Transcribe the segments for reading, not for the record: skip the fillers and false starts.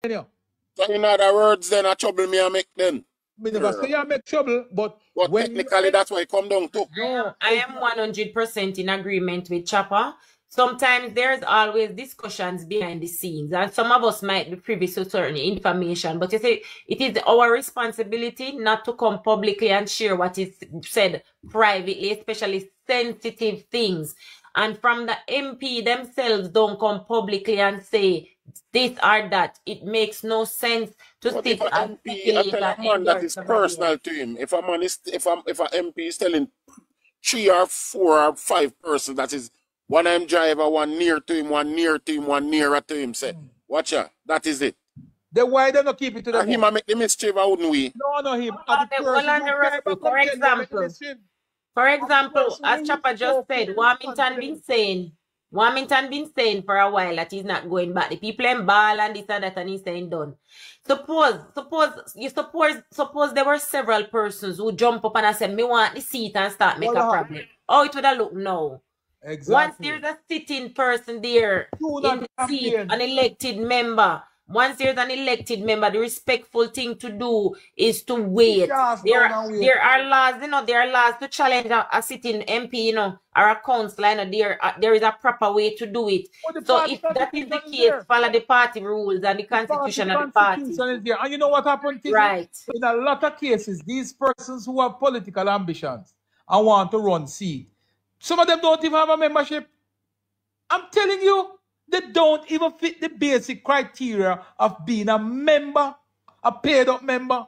You. So in other words, then a trouble me I make then. Me never say you make trouble, but when technically that's why it come down to. No, I am 100% in agreement with Chopper. Sometimes there's always discussions behind the scenes, and some of us might be privy to certain information, but you see, it is our responsibility not to come publicly and share what is said privately, especially sensitive things. And from the MP themselves don't come publicly and say this or that. It makes no sense to But sit if an and MP, I tell a man that is personal to him. If a man is, if an MP is telling 3 or 4 or 5 persons that is one of him driver, one near to him, one near to him, one nearer to him, say, watch out, that is it. Then why they not keep it to the him make the mischief, wouldn't we? No, him. For example, as Chopper just said, Warmington been saying for a while that he's not going back. The people in ball and this and that, and he's saying done. Suppose there were several persons who jump up and I said, me want the seat and start make a problem. Oh, it would have looked now. Exactly. Once there's a sitting person there in the seat, an elected member, once there's an elected member, the respectful thing to do is to wait. There are laws, there are laws to challenge a sitting MP, or a councillor, there is a proper way to do it. So if that is the case, follow the party rules and the constitution of the party. And you know what happened? Right. In a lot of cases, these persons who have political ambitions and want to run seat, some of them don't even have a membership. I'm telling you, they don't even fit the basic criteria of being a member, a paid-up member.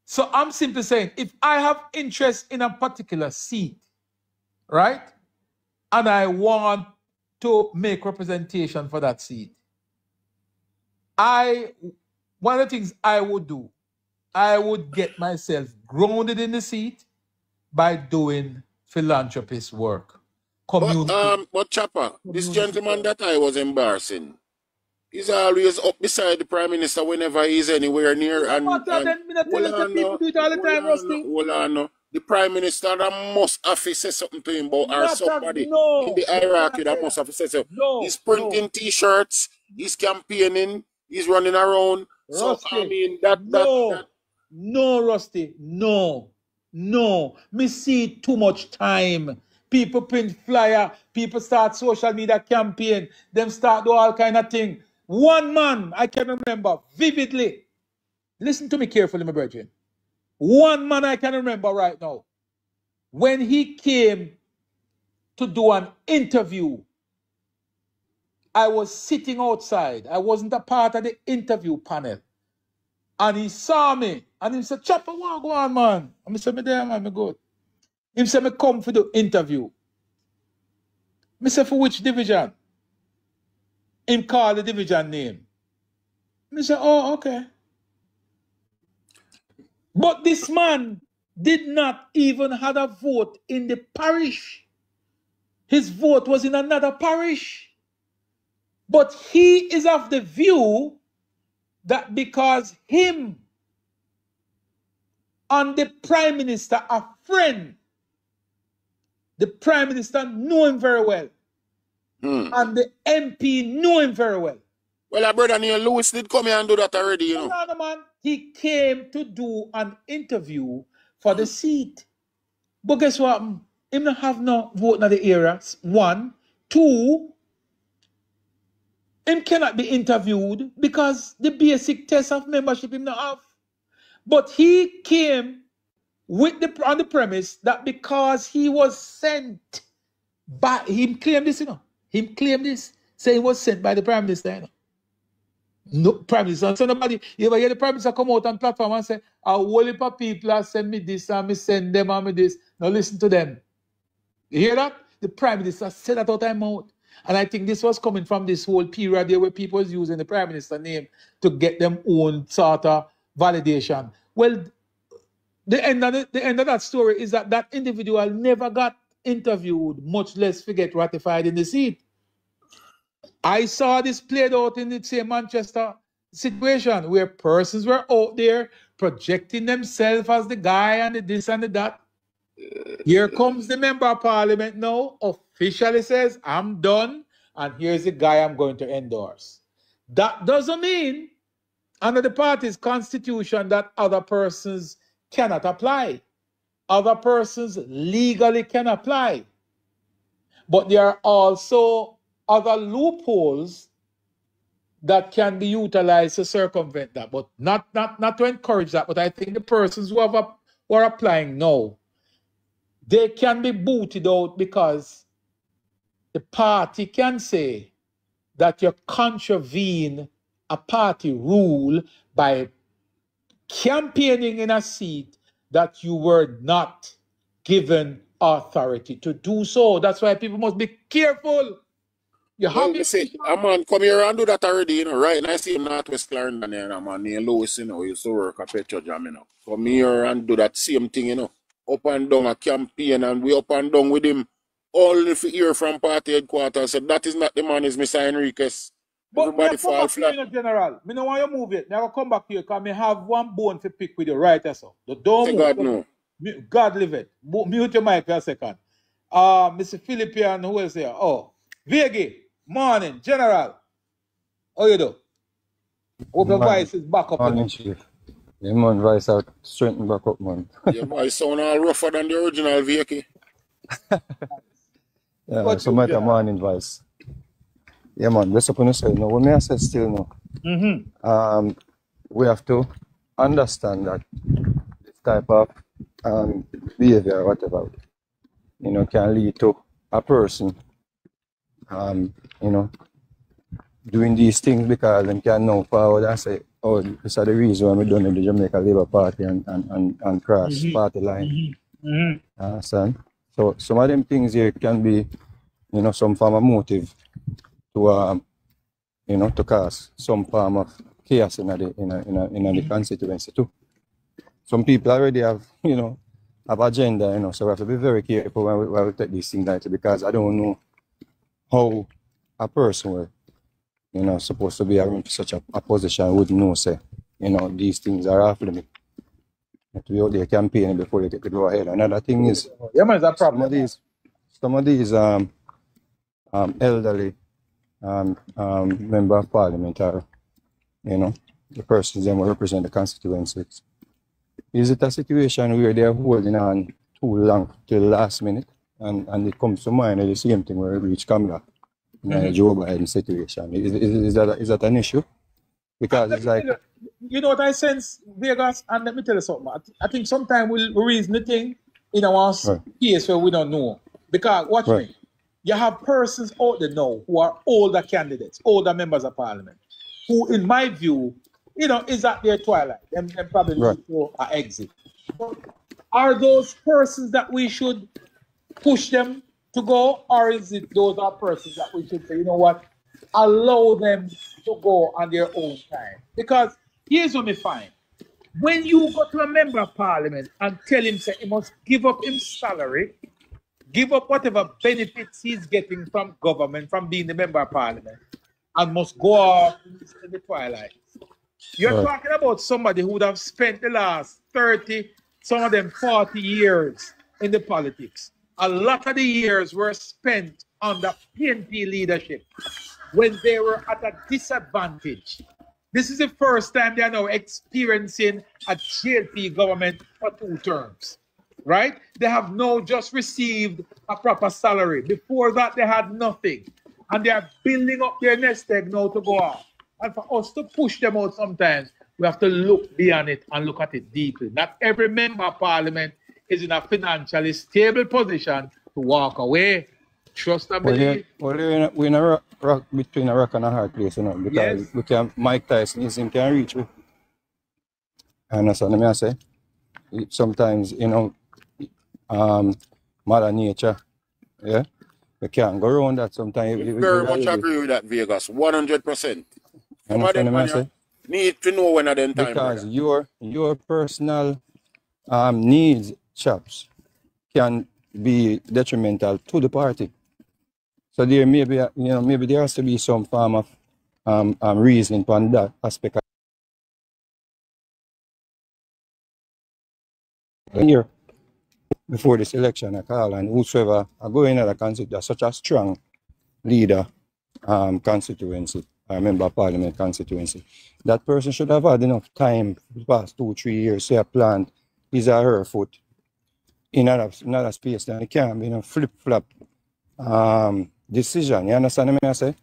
So I'm simply saying, if I have interest in a particular seat, right, and I want to make representation for that seat, one of the things I would do, I would get myself grounded in the seat by doing philanthropist work. But Chopper, this gentleman that I was embarrassing, he's always up beside the Prime Minister whenever he's anywhere near. The Prime Minister that must have to say something to him about or somebody in the hierarchy that must have to say something. He's printing T-shirts, he's campaigning, he's running around. Rusty, so I mean no, Rusty, no. Me see too much time. People print flyer, people start social media campaign, them start do all kind of thing. One man, I can remember vividly. Listen to me carefully, my brethren. One man I can remember right now. When he came to do an interview, I was sitting outside. I wasn't a part of the interview panel. And he saw me, and he said, Chopper, what go on, man? And I said, me there, man, me good. He said, me come for the interview. I said, for which division? Him call the division name. I said, oh, okay. But this man did not even have a vote in the parish. His vote was in another parish. But he is of the view that because him and the Prime Minister are friends, the Prime Minister knew him very well. And the MP knew him very well. Well, our brother Neil Lewis did come here and do that already, you know. No, man. He came to do an interview for the seat. But guess what? Him not have no vote in the area. 1. 2, him cannot be interviewed because the basic test of membership him not have. But he came with on the premise that because he was sent by him, claim this, you know. Him claim this, say he was sent by the Prime Minister, you know. No Prime Minister. So nobody, you ever hear the Prime Minister come out on platform and say, a whole heap of people have sent me this and me send them and me this. Now listen to them. You hear that? The Prime Minister said that out of mouth. And I think this was coming from this whole period there where people was using the Prime Minister name to get them own sort of validation. Well, the end of that story is that that individual never got interviewed, much less get ratified in the seat. I saw this played out in the same Manchester situation where persons were out there projecting themselves as the guy and the this and the that. Here comes the member of parliament now, officially says, I'm done, and here's the guy I'm going to endorse. That doesn't mean under the party's constitution that other persons cannot apply. Other persons legally can apply. But there are also other loopholes that can be utilized to circumvent that, but not to encourage that. But I think the persons who are applying now, they can be booted out because the party can say that you contravene a party rule by campaigning in a seat that you were not given authority to do so. That's why people must be careful. You have Well, say, a man come here and do that already, you know, right? And I see him Northwest Clarendon here, and a man named Lewis, you know, he used to work at Petro Jam, you know. Come here and do that same thing, you know. Up and down a campaign, and we up and down with him. All if you hear from party headquarters, so that is not the man, is Mr. Enriquez. But everybody fall flat. General, me no want you move it. Now I come back here because I have one bone to pick with you right there, so. Don't move. God no. God live it. Mute your mic for a second. Mr. Philippian, who is here? Oh, Viegi, morning, General. How you do? Hope your voice is back up. Morning, Chief. Yeah, man, voice out, strengthen back up, man. Your voice sound all rougher than the original Viegi. Yeah, so my morning voice. Yeah, man, let's up on the side. Now, what may I say still now? We have to understand that this type of behavior or whatever, you know, can lead to a person, you know, doing these things because they can now forward and say, oh, this is the reason why we done in the Jamaica Labour Party and cross party line. Understand? So some of them things here can be, you know, some form of motive to you know, to cause some form of chaos in the constituency too. Some people already have, you know, have agenda, you know, so we have to be very careful when we take these things lightly because I don't know how a person will, you know, supposed to be in such a position wouldn't know, say, you know, these things are off limit. You have to be out there campaigning before you get to go ahead. Another thing is, yeah, man, that problem. Some of these elderly member of parliament are, you know, the persons that will represent the constituencies. Is it a situation where they're holding on too long till the last minute and it comes to mind the same thing where we reach Kamala in a Joe Biden situation? Is that an issue? Because it's like, you know what I sense, Vegas, and let me tell you something. I think sometimes we'll reason the thing in our case where we don't know. Because watch me, you have persons out there now who are older candidates, older members of parliament, who, in my view, you know, is at their twilight and probably need to exit. But are those persons that we should push them to go, or is it those are persons that we should say, you know what, allow them to go on their own time? Because here's what we find. When you go to a member of parliament and tell him that he must give up his salary, give up whatever benefits he's getting from government, from being the member of parliament, and must go off in the twilight. You're talking about somebody who would have spent the last 30, some of them 40 years in the politics. A lot of the years were spent under PNP leadership when they were at a disadvantage. This is the first time they are now experiencing a JLP government for 2 terms, right? They have now just received a proper salary. Before that, they had nothing. And they are building up their nest egg now to go out. And for us to push them out sometimes, we have to look beyond it and look at it deeply. Not every member of parliament is in a financially stable position to walk away. Trust and believe. We're in a rock between a rock and a hard place, you know, because we can, Mike Tyson can reach you. And that's what I say. Sometimes, you know, Mother Nature, yeah, we can't go around that sometimes. Very much agree with that, Vegas, 100%. Say? Need to know when at the time. Because your personal needs, chaps, can be detrimental to the party. So there may be, you know, maybe there has to be some form of reasoning on that aspect. Here, before this election, I call and whosoever are going to consider such a strong leader constituency, member of parliament constituency. That person should have had enough time for the past 2-3 years to have planned his or her foot in another space. Then it can't be flip-flop decision. You understand what I say?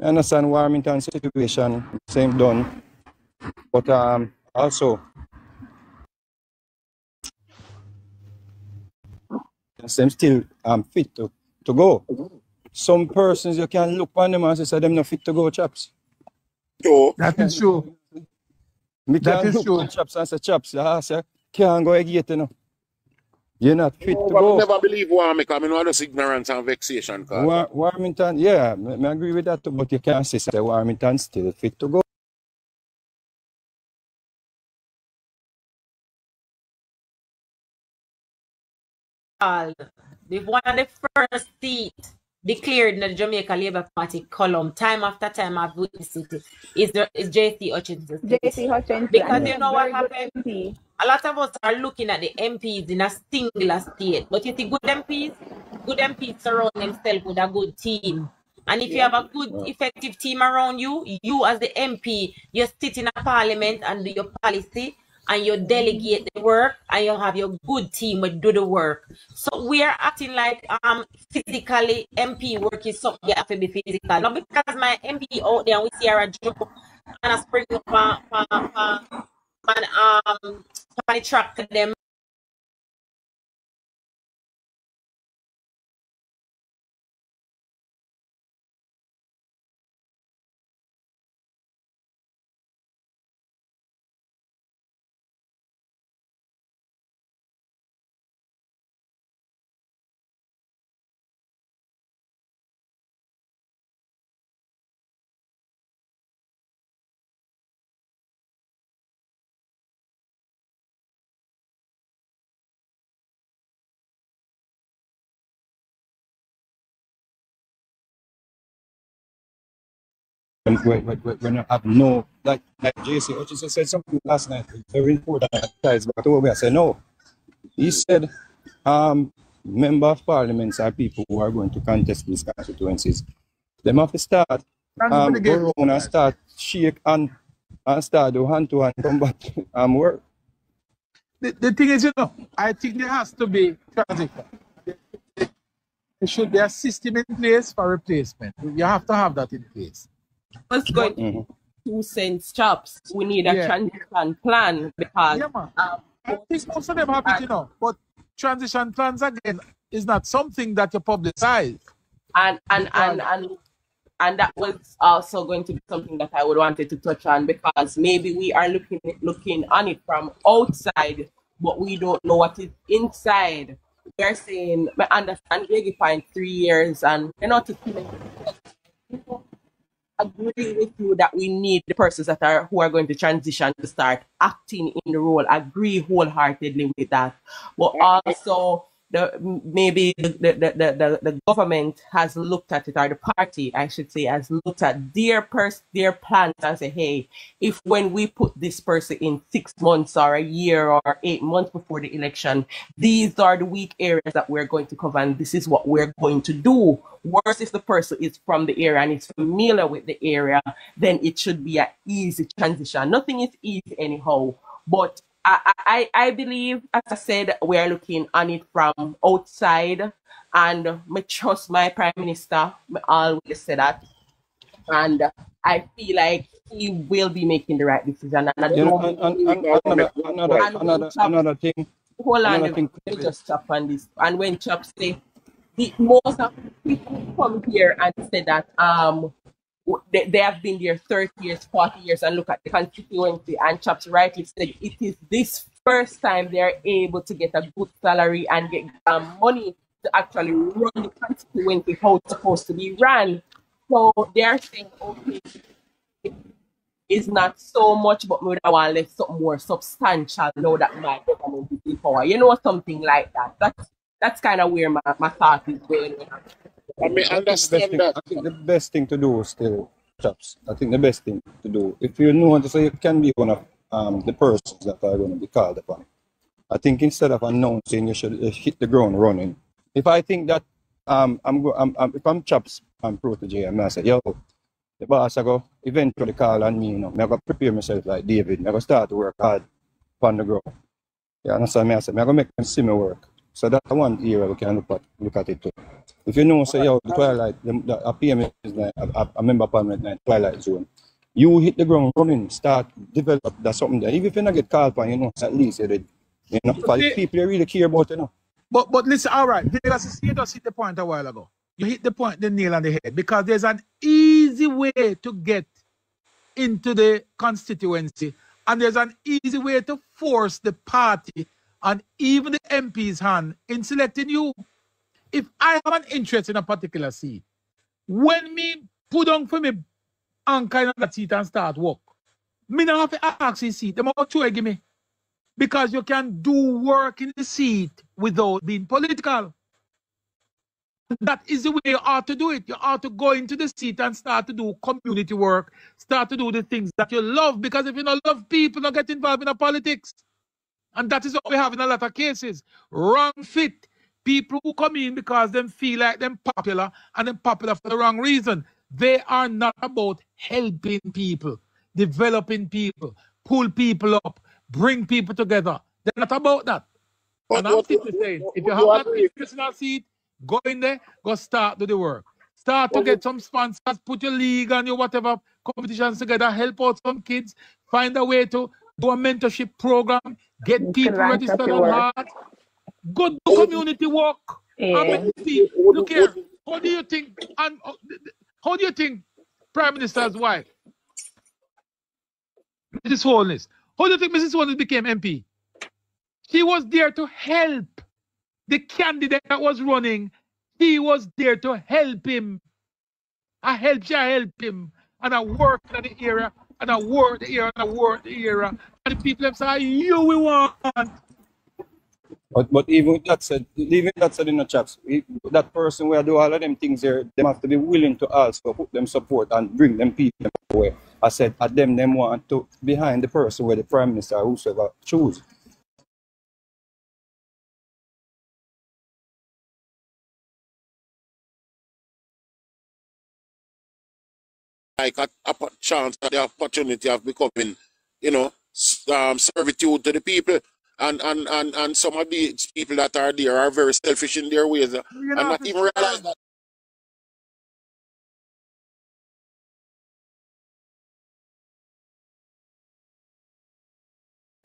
I understand Warmington situation, same done. But also, them still fit to go. Some persons you can look on them and say them not fit to go, chaps. Sure. That is true. Me That can is look true. on chaps and say, chaps, you can't go again, You're not fit to I go. never believe Warmington. I mean, all this ignorance and vexation. Warmington, yeah, I agree with that too, but you can't say Warmington still fit to go. One of the first seat declared in the Jamaica Labour Party column, time after time I've witnessed it, is J.C. Hutchinson. J.C. Hutchinson. Because you know what happened? A lot of us are looking at the MPs in a singular state. But you see, good MPs surround themselves with a good team. And if you have a good, effective team around you, you as the MP, you sit in a parliament and do your policy, and you delegate the work, and you have your good team will do the work. So we are acting like physically MP work is something you have to be physical. Not because my MP out there and we see her a jump and a spring up and the track to them. When you have no, like JC Hutchinson said something last night, very important, guys, but over I said no. He said, member of parliaments are people who are going to contest these constituencies. They have to start, go around and start shake and start do hand-to-hand combat work. The thing is, I think there has to be transition. There should be a system in place for replacement. You have to have that in place. What's going to 2 cents chops? We need a transition plan because I think most of them have it, but transition plans again is not something that you publicize. And that was also going to be something that I would wanted to touch on, because maybe we are looking on it from outside, but we don't know what is inside. We're saying, I understand Biggie point 3 years, and to agree with you that we need the persons who are going to transition to start acting in the role. Agree wholeheartedly with that, but also maybe the government has looked at it, or the party, I should say, has looked at their plans and say, hey, if when we put this person in 6 months or a year or 8 months before the election, these are the weak areas that we're going to cover, and this is what we're going to do. Worse, if the person is from the area and is familiar with the area, then it should be an easy transition. Nothing is easy anyhow, but I believe, as I said, we are looking on it from outside, and I trust my Prime Minister. I always say that, and I feel like he will be making the right decision. And I another thing. Hold on, let me just chop on this. And when Chop say, most of the people come here and say that they have been there 30 years, 40 years, and look at the constituency, and Chops rightly said it is this first time they're able to get a good salary and get money to actually run the constituency how it's supposed to be run. So they're saying, okay, it's not so much, but we want to something more substantial now that my government is in power. Something like that. That's kind of where my thought is going. I mean, understand that. I think the best thing to do still, chaps. I think the best thing to do, if you know, so you can be one of the persons that are going to be called upon. I think instead of announcing, you should hit the ground running. If I think that if I'm chaps, I'm protege, and I say, yo, the boss I go eventually call on me, you know. I go prepare myself like David. I go start to work hard on the ground. You understand me? I said, I go make them see me work. So that's one area we can look at it too. If you know, say, yo, the twilight, a PM is like a member parliament like twilight zone. You hit the ground running, start develop that something there. Even if you not get called upon, you know, at least you did. You know, for the people you really care about, you know. But listen, all right, Vegas, you just hit the point a while ago. You hit the point, the nail on the head, because there's an easy way to get into the constituency, and there's an easy way to force the party and even the MP's hand in selecting you. If I have an interest in a particular seat, when me put on for me anchor in that seat and start work, me not have to ask the seat. Them about to give me. Because you can do work in the seat without being political. That is the way you ought to do it. You ought to go into the seat and start to do community work, start to do the things that you love. Because if you don't love people, don't get involved in the politics. And that is what we have in a lot of cases. Wrong fit. People who come in because they feel like they're popular, and they're popular for the wrong reason. They are not about helping people, developing people, pull people up, bring people together. They're not about that. And I'm simply saying, if you have that interest in a seat, go in there, go start do the work. Start to get some sponsors, put your league and your whatever competitions together, help out some kids, find a way to do a mentorship program, get people registered on heart, go do community work. And look here, how do you think, Prime Minister's wife, Mrs. Holness, how do you think Mrs. Holness became MP? She was there to help the candidate that was running. He was there to help him. I helped him. And I worked in the area, and I worked the area, and I worked the area. And the people say, you we want. But even that said in the chats, that person where do all of them things there, they have to be willing to also put them support and bring them people away. I said at them want to behind the person where the Prime Minister or whosoever choose. Like a chance, the opportunity of becoming, you know, servitude to the people. And some of these people that are there are very selfish in their ways and not even realize that.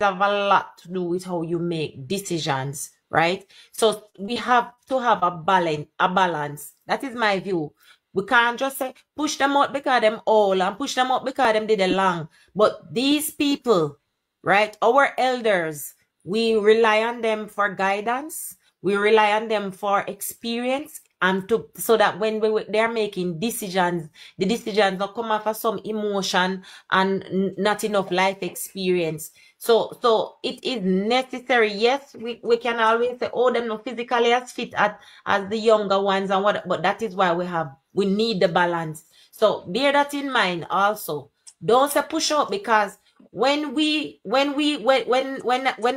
Have a lot to do with how you make decisions, right? So we have to have a balance. That is my view. We can't just say push them out because them all and push them out because them did it long. But these people, right? Our elders, we rely on them for guidance. We rely on them for experience, and so that when they're making decisions, the decisions don't come off of some emotion and not enough life experience. So it is necessary. Yes, we can always say, oh, they're not physically as fit as the younger ones and what, but that is why we need the balance. So bear that in mind also. Don't say push out, because when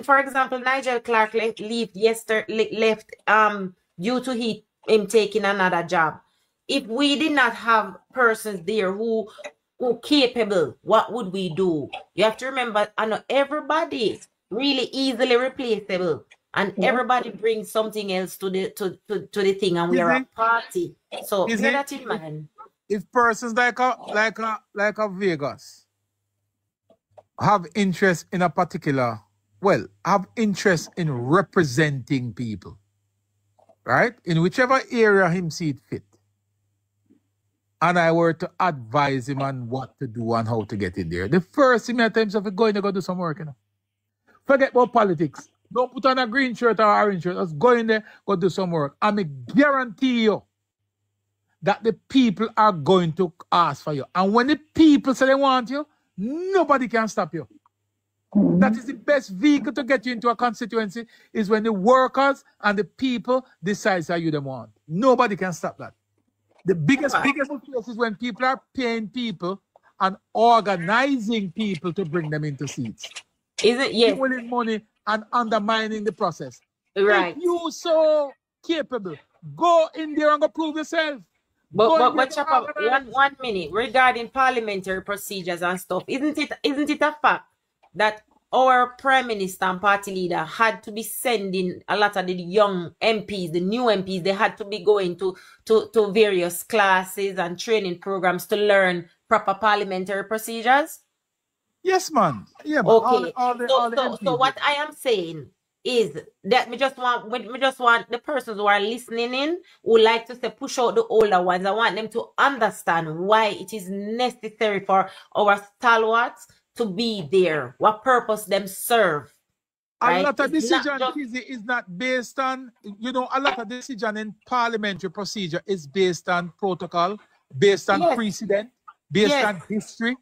for example Nigel Clark left due to him taking another job. If we did not have persons there who capable, what would we do? You have to remember, I know everybody really easily replaceable, and everybody brings something else to the thing, and we are a party. So bear that in mind. If persons like a Vegas have interest in a particular, have interest in representing people, right? In whichever area him see it fit. And I were to advise him on what to do and how to get in there. The first thing I tell him is going to go do some work, you know. Forget about politics. Don't put on a green shirt or orange shirt. Just go in there, go do some work. And I guarantee you that the people are going to ask for you. And when the people say they want you, nobody can stop you. That is the best vehicle to get you into a constituency, is when the workers and the people decide how you them want. Nobody can stop that. The biggest place is when people are paying people and organizing people to bring them into seats. Is it? Yes. Stealing money and undermining the process. Right. If you so capable, go in there and go prove yourself. But Chopper, one minute regarding parliamentary procedures and stuff. Isn't it a fact that our prime minister and party leader had to be sending a lot of the young MPs, the new MPs, they had to be going to various classes and training programs to learn proper parliamentary procedures? Yes, man. Yeah, but Okay. all the MPs So what I am saying is that me just want the persons who are listening in who like to say push out the older ones. I want them to understand why it is necessary for our stalwarts to be there, what purpose them serve. A lot of decision is not based on, a lot of decision in parliamentary procedure is based on protocol, based on precedent, based on history.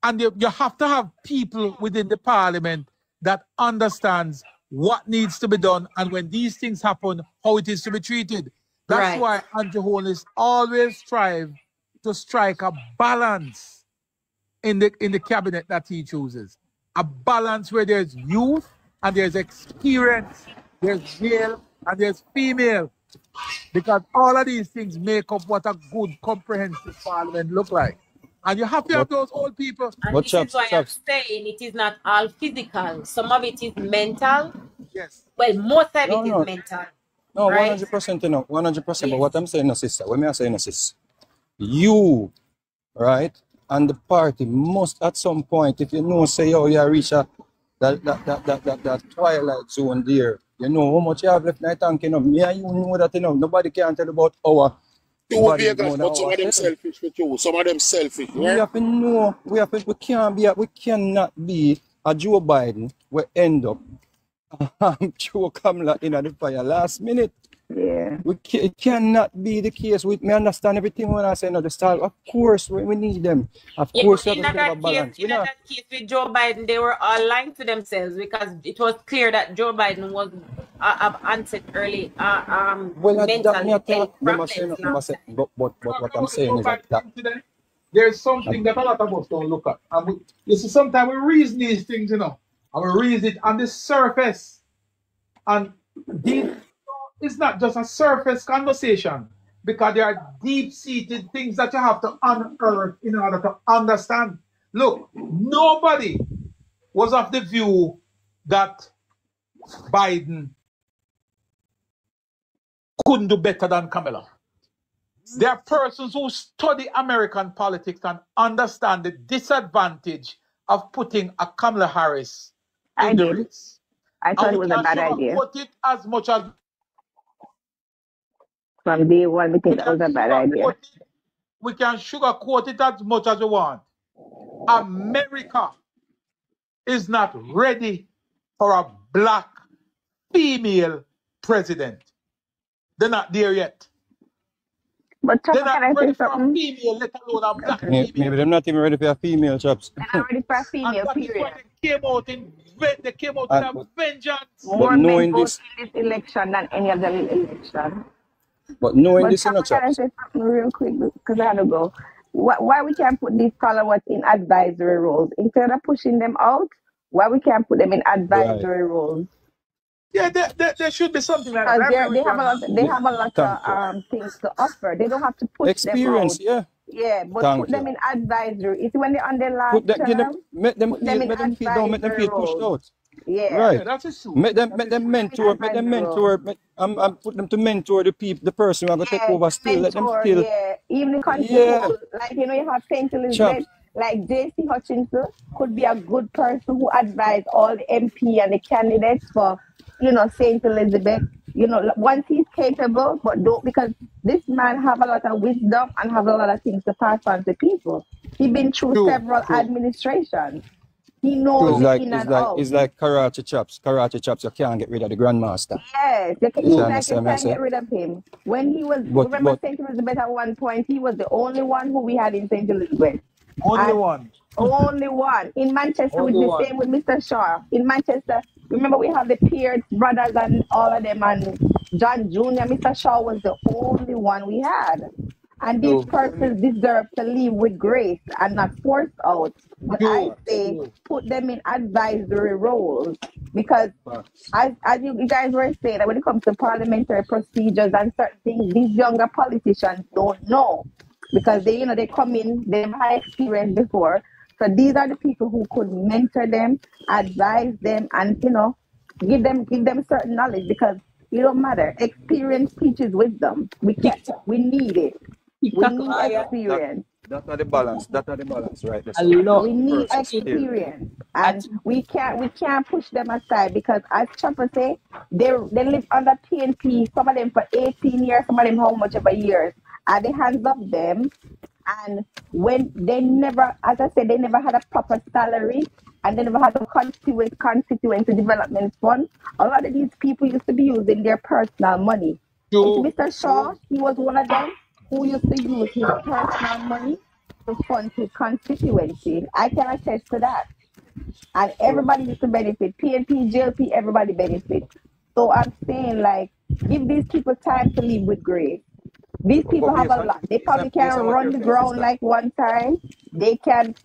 And you have to have people within the parliament that understands what needs to be done and when these things happen, how it is to be treated. That's why Andrew Holness always strive to strike a balance in the cabinet that he chooses. A balance where there's youth and there's experience, there's male and there's female. Because all of these things make up what a good comprehensive parliament look like. And you have to have those old people. And this is why I'm saying it is not all physical. Some of it is mental. Yes. Well, most of it is mental. No, right? 100%, 100%. Yes. But what I'm saying, no, sister, what I'm saying, sis, you, right, and the party must at some point, if you know, say, oh, you reach that twilight zone there, you know how much you have left in the tank, me and you know that, nobody can tell about our. But some of them selfish with you. Some of them selfish. We have to know. We cannot be a Joe Biden. We end up Joe Kamala in the fire last minute. Yeah. It cannot be the case. We understand everything when I say no, the style. Of course, we need them. Of course, in that case with Joe Biden, they were all lying to themselves because it was clear that Joe Biden was answered early mental problems. But what I'm saying is that there's something that a lot of us don't look at. And you see, sometimes we reason these things, and we reason it on the surface. And it's not just a surface conversation, because there are deep-seated things that you have to unearth in order to understand. Look, nobody was of the view that Biden couldn't do better than Kamala. There are persons who study American politics and understand the disadvantage of putting a Kamala Harris in the race. I thought it was a bad idea. It as much as from day one, we think that was a bad idea. We can sugarcoat it as much as we want. America is not ready for a black female president. They're not there yet. But they're not ready for a female, let alone a black female. Maybe they're not even ready for a female, Chops. They're not ready for a female, period. They came out in a vengeance. More men vote in this election than any other election. But knowing this, Chops. I say something real quick because I have to go. Why we can't put these followers in advisory roles instead of pushing them out? Why we can't put them in advisory roles? Yeah, there should be something like that. They have a lot of things to offer. They don't have to push them out. Yeah, but put them in advisory. It's when they're on their last term. Make them feel pushed out. Yeah, right. That's true. Make them mentor. I'm put them to mentor the person who are going to take over still. Let them still. Yeah, even the country, like you have St. Elizabeth. Like J.C. Hutchinson could be a good person who advised all the MP and the candidates for, St. Elizabeth. Once he's capable, but don't, because this man have a lot of wisdom and have a lot of things to pass on to people. He's been through several administrations. He knows it's like karate chops. Karate chops, you can't get rid of the grandmaster. Yes, you can't get rid of him. When he was, remember St. Elizabeth at one point, he was the only one who we had in St. Elizabeth. Only one. Only one. In Manchester, with the same with Mr. Shaw. In Manchester, remember we have the Pierce brothers and all of them, and John Jr. Mr. Shaw was the only one we had. And these persons deserve to live with grace and not forced out. But I say put them in advisory roles Because as you guys were saying, that when it comes to parliamentary procedures and certain things, these younger politicians don't know because they come in, they've had experience before. So these are the people who could mentor them, advise them, and give them certain knowledge because it don't matter. Experience teaches wisdom. We need it. We need experience. That are the balance. That are the balance, right? We need experience, and we can't push them aside because, as Chopper say, they live under PNP. Some of them for 18 years, some of them how much ever years. At the hands of them, and when they never, as I said, they never had a proper salary, and they never had a constituency development fund. A lot of these people used to be using their personal money. Mr. Shaw, he was one of them who used to use his personal money to fund his constituency. I can attest to that. And everybody used to benefit. PNP, JLP, everybody benefit. So I'm saying, give these people time to live with grace. These people have a lot. They probably can't run the ground like one time. They can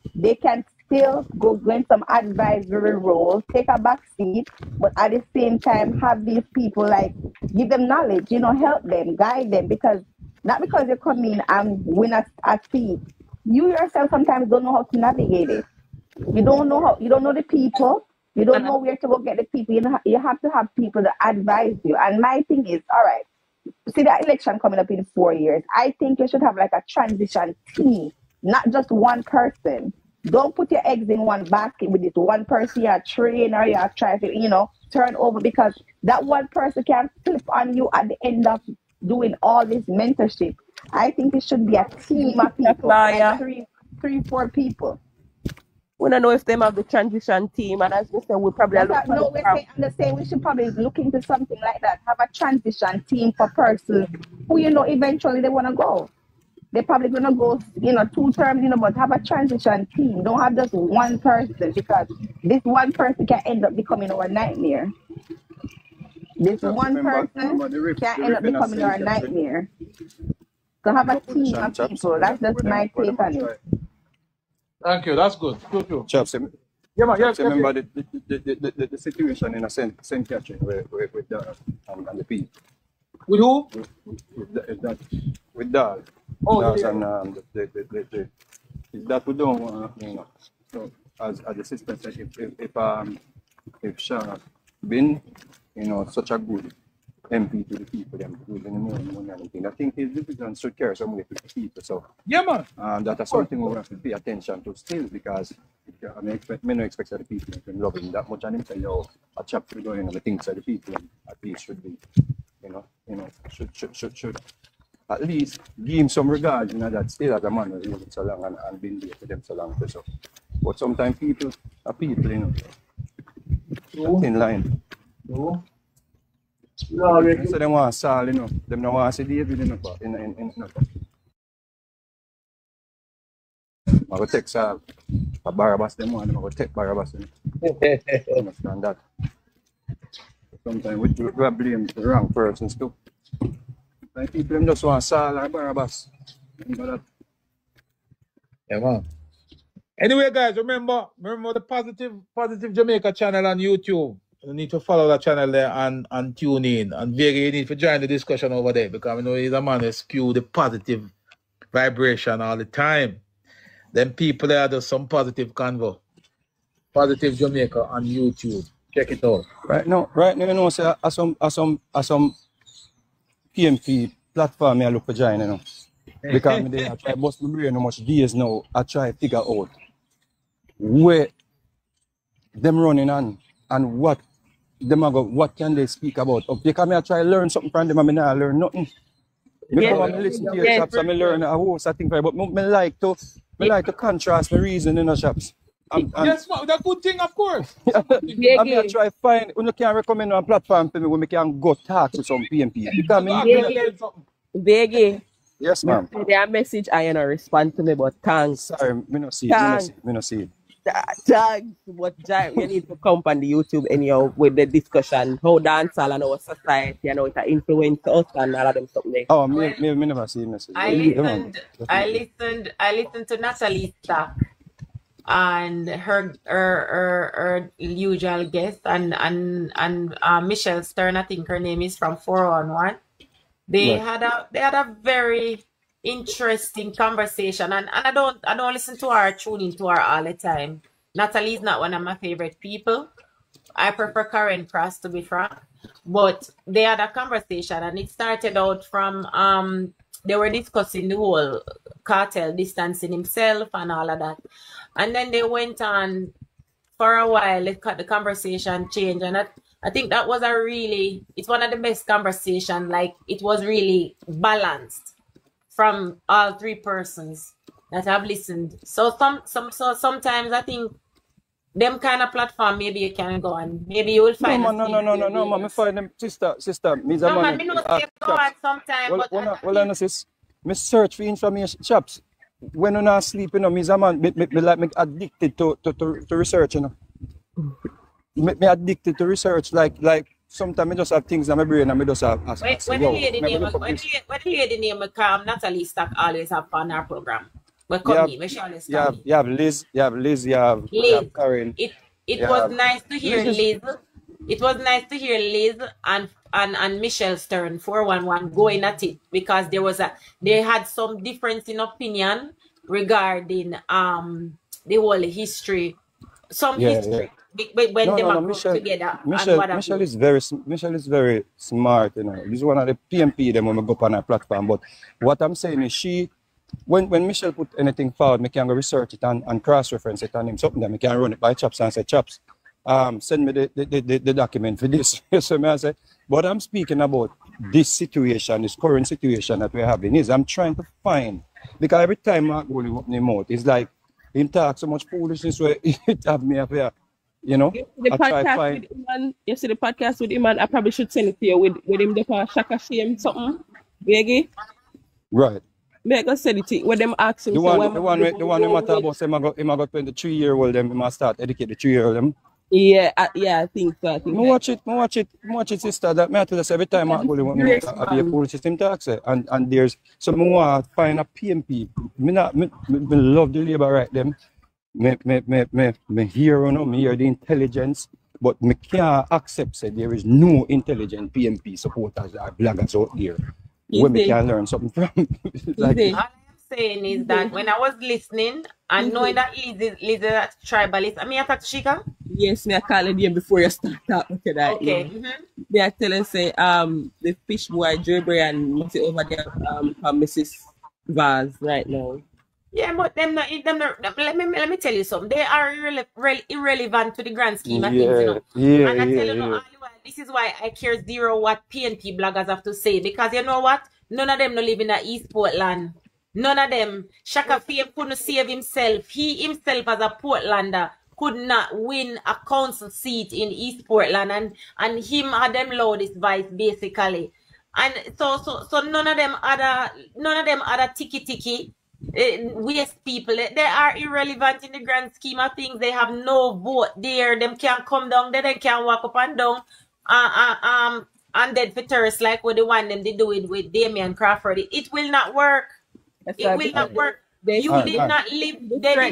still go in some advisory roles, take a back seat, but at the same time have these people give them knowledge, help them, guide them, not because you come in and win a seat. You yourself sometimes don't know how to navigate it. You don't know the people. You don't know where to go get the people. You have to have people that advise you. And my thing is, all right, see the election coming up in 4 years. I think you should have a transition team, not just one person. Don't put your eggs in one basket with this one person you train or you try to, turn over because that one person can flip on you at the end of doing all this mentorship. I think it should be a team of people, three, 4 people. We don't know if them have the transition team, and as we said, we probably I'm just saying we should probably look into something like that. Have a transition team for persons who eventually they want to go. They're probably gonna go, 2 terms, but have a transition team. Don't have just one person because this one person can end up becoming our nightmare. This one person can end up becoming our nightmare. So have a team of people. That's just my take on it. Thank you. That's good. True. Chaps, Yeah, man. Chaps, remember the situation in a St. Catherine with and the people. With who? With Dal. Oh, yeah. And that we don't want, So as the sister said, if Shah been, such a good MP to the people, them losing money and anything, I think his division should carry some way to the people. So yeah, man. That is something we have to pay attention to still because I don't expect that the people can love him that much and him say, a chapter going on the things that the people at least should be, should at least give him some regard, that still as a man who's living so long and been there for them so long. So, but sometimes people are people, that's in line. No. So they want Saul, them don't want to see David in I go take Saul. For Barabbas, them want them, I go take Barabbas. Understand that. Sometimes we blame the wrong persons too. Like people them just want Saul or Barabbas. Remember that? Yeah, man. Anyway, guys, remember the positive Jamaica channel on YouTube. You need to follow that channel there and tune in. And Vega, you need to join the discussion over there because he's a man who spew the positive vibration all the time. Then people there do some positive convo. Positive Jamaica on YouTube. Check it out. Right now, say as some PMP platform I look for join, Because I try to bust my brain how much days now. I try to figure out where them running on and what can they speak about. Because I try to learn something from them and I not learn nothing. Because I listen to your shops and I learn a host of things, but I like to contrast my reason in the shops. Yes, the good thing, of course. I try to find, you can recommend a platform for me where I can go talk to some PMP. Biggie. Yes, ma'am. Their message I respond to me, but thanks. Sorry, me not see it. Thanks, but you need to come on the YouTube anyhow with the discussion how dancehall and our society, it influence us and all of them something. Oh, me never see message. I listened to Natalie's talk and her usual guest and Michelle Stern, I think her name is, from 411. They had a very interesting conversation, and I don't listen to her, tune into her all the time. Natalie's not one of my favorite people. I prefer Karen Cross, to be frank. But they had a conversation, and it started out from they were discussing the whole cartel distancing himself and all of that. And then they went on for a while. The conversation changed, and I think that was it's one of the best conversations. Like, it was really balanced from all three persons that have listened. So sometimes I think them kind of platform, maybe you can go on. Maybe you will find. No, man. Me find them, sister. Me no, man, me know say go on sometime, well, I sis. Me search for information, chaps. When you not sleep, you know, me like addicted to research, you know. Me addicted to research, like sometimes I just have things in my brain and I just have ask. When the lady name Natalie Stack always have on our program. But come here, you have Liz, you have Karen. It was nice to hear Liz. It was nice to hear Liz and Michelle Stern 411 going at it, because they had some difference in opinion regarding the whole history. History. But when they were together. Michelle is very smart, you know. This is one of the PMP them when we go up on our platform. But what I'm saying is when Michelle put anything forward, me can go research it and cross-reference it and him something that me can run it by Chops and say, Chops, send me the document for this. So I say, but I'm speaking about this current situation that we're having I'm trying to find, because every time I go in the mouth, it's like him talk so much foolishness where it have me up here. You know, you see the podcast with Iman, I probably should send it to you with him the Shaka Shame something. Biggie? Right. Me go send it to you. When them ask him, the one we matter about say him got 23-year-old them, he must start educate the 3-year-old them. Yeah, I think so. Watch it, sister. That matter every time I go to be a police system tax, and there's some more find a PMP. Me love the labor right them. Me hear, you know, me hear the intelligence, but me can't accept that there is no intelligent PMP supporters or bloggers out there where me can learn something from. Like, all I'm saying is that when I was listening and knowing that Liz is a tribalist, I mean, attack Shika? Yes, me I call it before you start talking to that. Okay. They are telling say the fish boy Jerry and Missy over there from Mrs. Vaz right now. Yeah, but them not, let me tell you something. They are irrelevant to the grand scheme of things, you know. And I tell you all the while, this is why I care zero what PNP bloggers have to say, because you know what? None of them no live in the East Portland. None of them. Shaka Fame couldn't save himself. He himself as a Portlander could not win a council seat in East Portland, and him had them loudest voice basically. And so none of them other tiki waste people. They are irrelevant in the grand scheme of things. They have no vote there. Them can't come down there. They can't walk up and down and dead for thirst like what the one them they do it with Damian Crawford. It will not work. It will not work. They did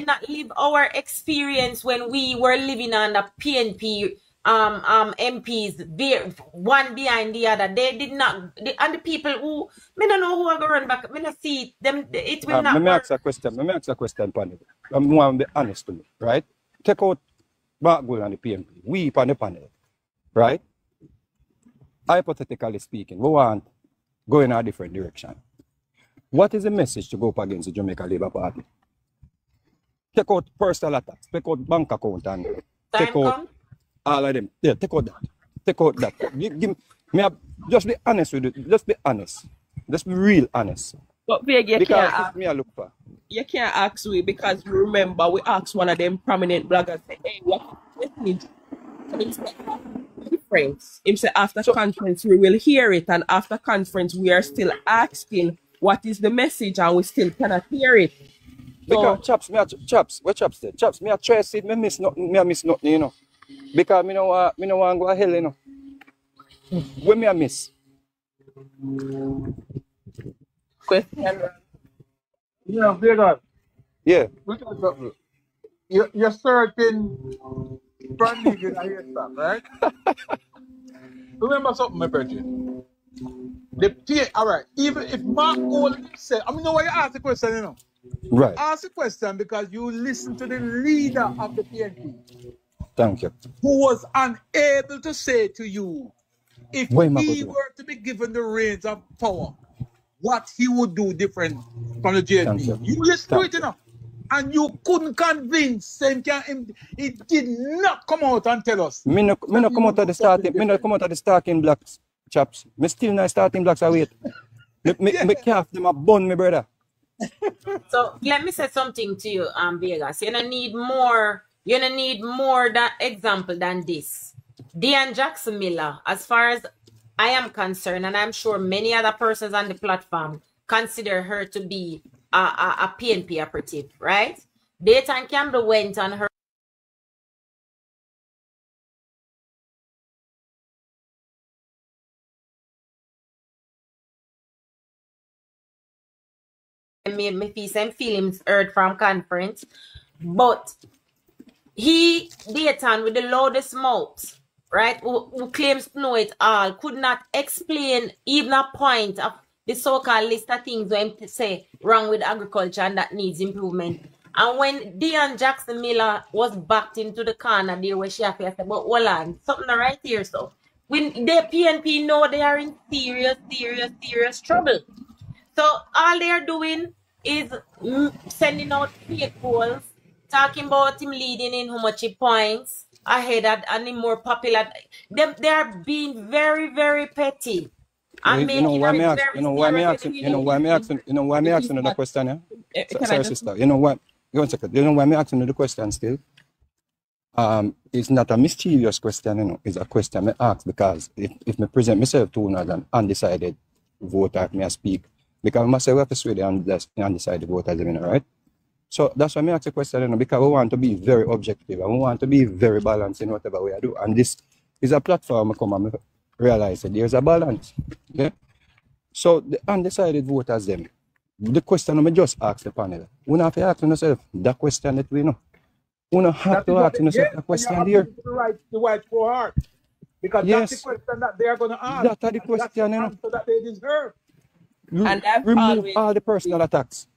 not live our experience when we were living under PNP MPs, one behind the other. They did not, and the people who, I don't know who are going to run back, I don't see them, it will not work. Let me ask a question, panel. I'm going to be honest to me, right? Take out Barkgold and the PNP, we on the panel, right? Hypothetically speaking, we want to go in a different direction. What is the message to go up against the Jamaica Labour Party? Take out personal attacks, take out bank account and take out all of them. Yeah, take out that. Take out that. Just be honest with it. Just be honest. Just be real honest. But Veg, you can't ask we, because remember we asked one of them prominent bloggers, say, hey, what message? Difference. Him say after conference we will hear it, and after conference we are still asking what is the message, and we still cannot hear it. So, because what Chops said? Chops, me a try to see it, me miss nothing, you know. Because me no want to go to hell, you know. When me a miss? Question. Yeah, Vega. Yeah. you're certain brand new with a hairstyle, right? Remember something, my brethren. All right, even if Mark Gold said, I mean, know why you ask the question, you know? Right. Ask the question because you listen to the leader of the PNP. Thank you. Who was unable to say to you, if he were to be given the reins of power, what he would do different from the JLP. You listen to it, you know, and you couldn't convince him. He did not come out and tell us. Me no come out of the starting blocks, chaps. Me still not starting blocks. I wait. Me calf them a bun, me brother. So let me say something to you, Vegas. You don't need more. You don't need more that example than this. Dean Jackson Miller, as far as I am concerned, and I'm sure many other persons on the platform consider her to be a PNP operative, right? Dayton Campbell went on her made me feel some feelings hurt from conference, but he, Dayton, with the loudest mouth, right, who claims to know it all, could not explain even a point of the so-called list of things when say wrong with agriculture and that needs improvement. And when Dean Jackson Miller was backed into the corner there where she had to say, but hold on, something right here, so when the PNP know they are in serious trouble. So all they are doing is sending out fake polls, talking about him leading in how much he points ahead and him more popular. They are being very petty. And You know why me asking the question, yeah? Sorry, sister. You know what? One second. You know why me asking the question still? It's not a mischievous question, you know. It's a question I ask because if me present myself to an undecided voter, me I speak. Because myself have to sway the undecided voters, you know, right? So that's why I ask the question, you know, because we want to be very objective and we want to be very balanced in whatever we do. And this is a platform I come and realize that there's a balance. Okay? So the undecided voters, them, the question I just ask the panel. We don't have to ask yourself that question that we know. We don't have to ask yourself that question there. The right for heart. Because that's the question that they are going to ask. That's the question, you know. So that they deserve. And I've remove all the personal attacks.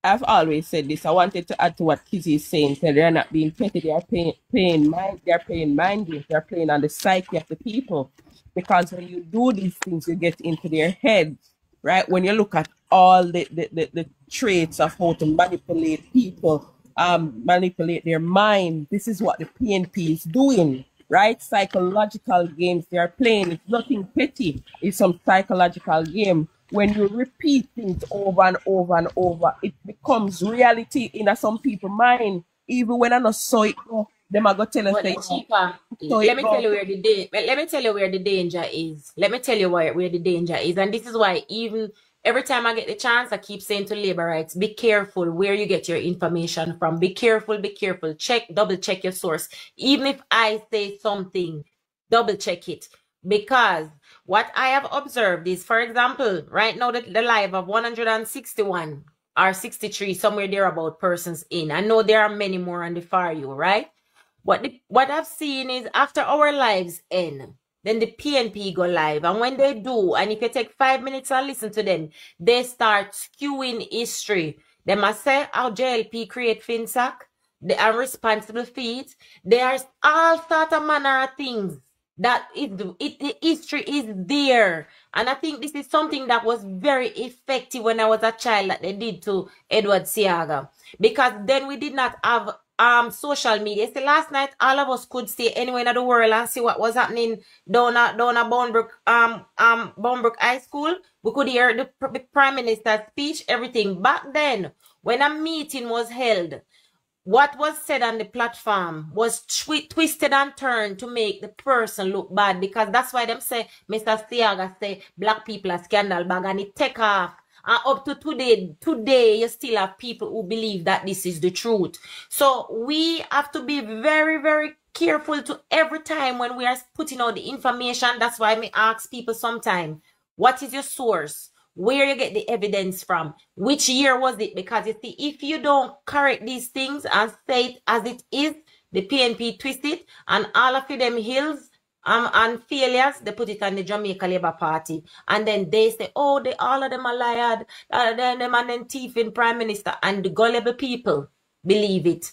I've always said this. I wanted to add to what Kizzy is saying. So they're not being petty. They are playing mind games. They're playing on the psyche of the people. Because when you do these things, you get into their heads, right? When you look at all the traits of how to manipulate people, manipulate their mind, this is what the PNP is doing, right? Psychological games they are playing. It's nothing petty. It's some psychological game. When you repeat things over and over and over, it becomes reality in some people's mind. Even when I not saw it, them are going to tell us. Let me tell you where the danger is. Let me tell you where the danger is. And this is why even every time I get the chance, I keep saying to labor rights, be careful where you get your information from. Be careful. Double check your source. Even if I say something, double check it. Because what I have observed is, for example, right now the live of 161 or 63, somewhere there about persons in. I know there are many more on the far you, right? What I've seen is after our lives end, then the PNP go live. And when they do, and if you take 5 minutes and listen to them, they start skewing history. They must say how JLP create FinSac. They are responsible for it. There are all sort of manner of things. That the history is there. And I think this is something that was very effective when I was a child that they did to Edward Siaga. Because then we did not have social media. See, last night all of us could stay anywhere in the world and see what was happening down at Bonebrook High School. We could hear the Prime Minister's speech, everything. Back then, when a meeting was held, what was said on the platform was twisted and turned to make the person look bad, because that's why them say Mr. Siaga say black people are scandal bag, and it take off. And up to today, you still have people who believe that this is the truth. So we have to be very careful to every time when we are putting out the information. That's why I ask people sometimes, what is your source? Where you get the evidence from? Which year was it? Because you see, if you don't correct these things and say it as it is, the PNP twist it, and all of them hills and failures, they put it on the Jamaica Labour Party. And then they say, oh, all of them are liars, them and then thieving prime minister. And the gullible people believe it.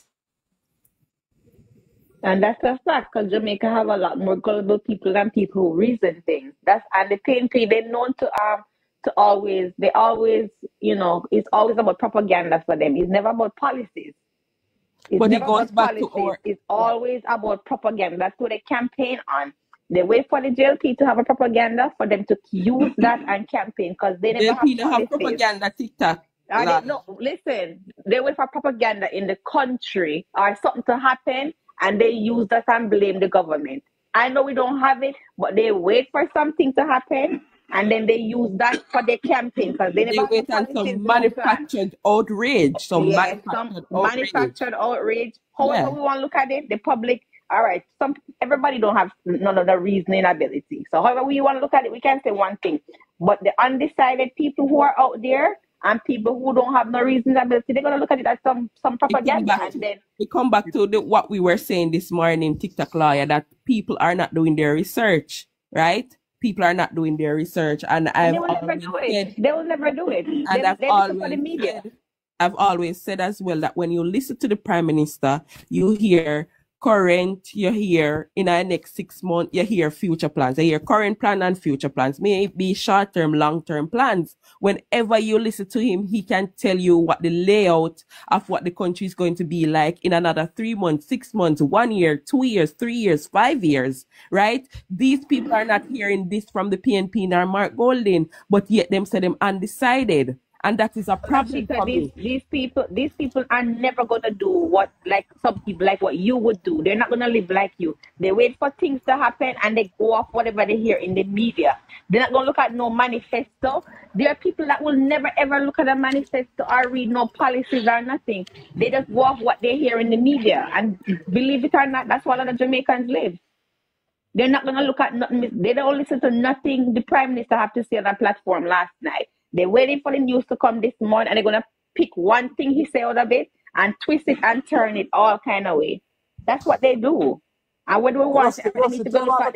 And that's a fact, because Jamaica have a lot more gullible people than people who reason things. And the PNP, they're known to always, you know, it's always about propaganda for them. It's never about policies. But it goes back to our... It's always about propaganda. That's what they campaign on. They wait for the JLP to have a propaganda for them to use that and campaign, because they never have propaganda TikTok. No, listen, they wait for propaganda in the country or something to happen, and they use that and blame the government. I know we don't have it, but they wait for something to happen, and then they use that for their campaign, because they never wait on some manufactured outrage. Manufactured outrage. However we want to look at it, the public, all right, everybody don't have none of the reasoning ability. So however we want to look at it, we can say one thing. But the undecided people who are out there and people who don't have no reasoning ability, they're going to look at it as some propaganda. We come back to what we were saying this morning, TikTok lawyer, that people are not doing their research, right? People are not doing their research, and they will never do it. They will never do it. And I've always said as well that when you listen to the Prime Minister, you hear current, you hear in our next 6 months, you hear future plans. You hear current plan and future plans. May it be short-term, long-term plans. Whenever you listen to him, he can tell you what the layout of what the country is going to be like in another 3 months, 6 months, 1 year, 2 years, 3 years, 5 years, right? These people are not hearing this from the PNP nor Mark Golding, but yet them say them undecided. And that is a problem for me. These people are never gonna do what some people like what you would do. They're not gonna live like you. They wait for things to happen and they go off whatever they hear in the media. They're not gonna look at no manifesto. There are people that will never ever look at a manifesto or read no policies or nothing. They just go off what they hear in the media. And believe it or not, that's why a lot of Jamaicans live. They're not gonna look at nothing. They don't listen to nothing the Prime Minister have to say on that platform last night. They're waiting for the news to come this morning, and they're going to pick one thing he said out of it and twist it and turn it all kind of way. That's what they do. And when we want to go look at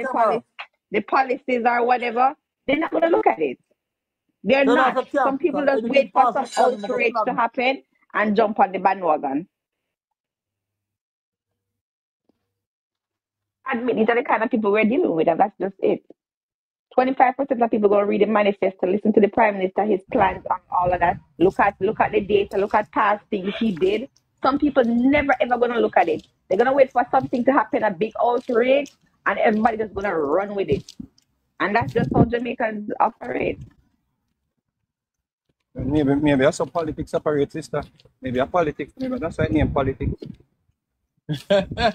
the policies or whatever, they're not going to look at it. They're not. Some people just wait for some outrage to happen and jump on the bandwagon. Admit these are the kind of people we're dealing with, and that's just it. 25% of people going to read the manifesto, listen to the Prime Minister, his plans and all of that. Look at the data, look at past things he did. Some people never ever going to look at it. They're going to wait for something to happen, a big outrage, and everybody just going to run with it. And that's just how Jamaicans operate. Maybe that's how politics operates, sister. Maybe that's why I name politics.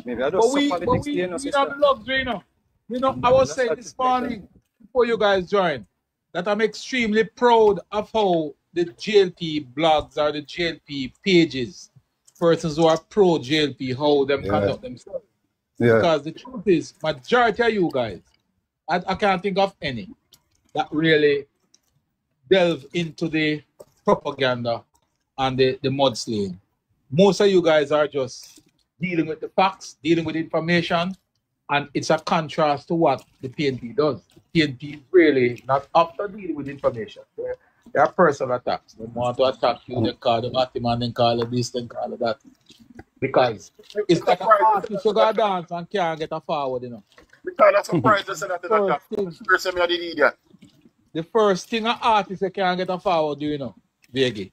Maybe I just politics. We have the luxury, I was saying this morning, before you guys join, that I'm extremely proud of how the JLP blogs or the JLP pages, persons who are pro JLP, how them conduct themselves. Yeah. Because the truth is, majority of you guys, I can't think of any that really delve into the propaganda and the mudslaying. Most of you guys are just dealing with the facts, dealing with information, and it's a contrast to what the PNP does. The PNP is really not after dealing with information. There are personal attacks. They want to attack you, they call the Batman, then call it this, then call it that. Because it's like an artist who go dance and can't get a forward, Because that's surprised to say that in attack. The first thing an artist can't get a forward, Veggie.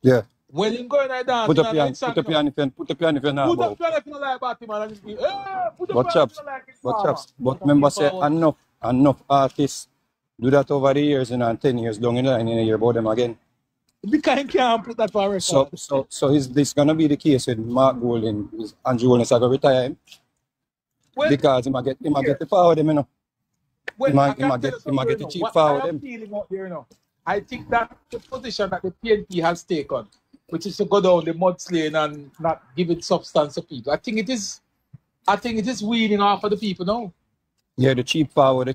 Yeah. When you go in a dance, put up your hand now. Put up your hand like Batman and But remember, say enough artists do that over the years, and 10 years down in the line, and you hear about them again. Because you can't put that for record. So is this gonna be the case with Mark Golding? Is Andrew Holness going to retire him? Well, because he might get the power of them, Well, he might get the cheap power of them. I think that the position that the PNP has taken, which is to go down the mudslaying and not giving substance to people, I think it is weeding off of the people now. Yeah, the cheap forward,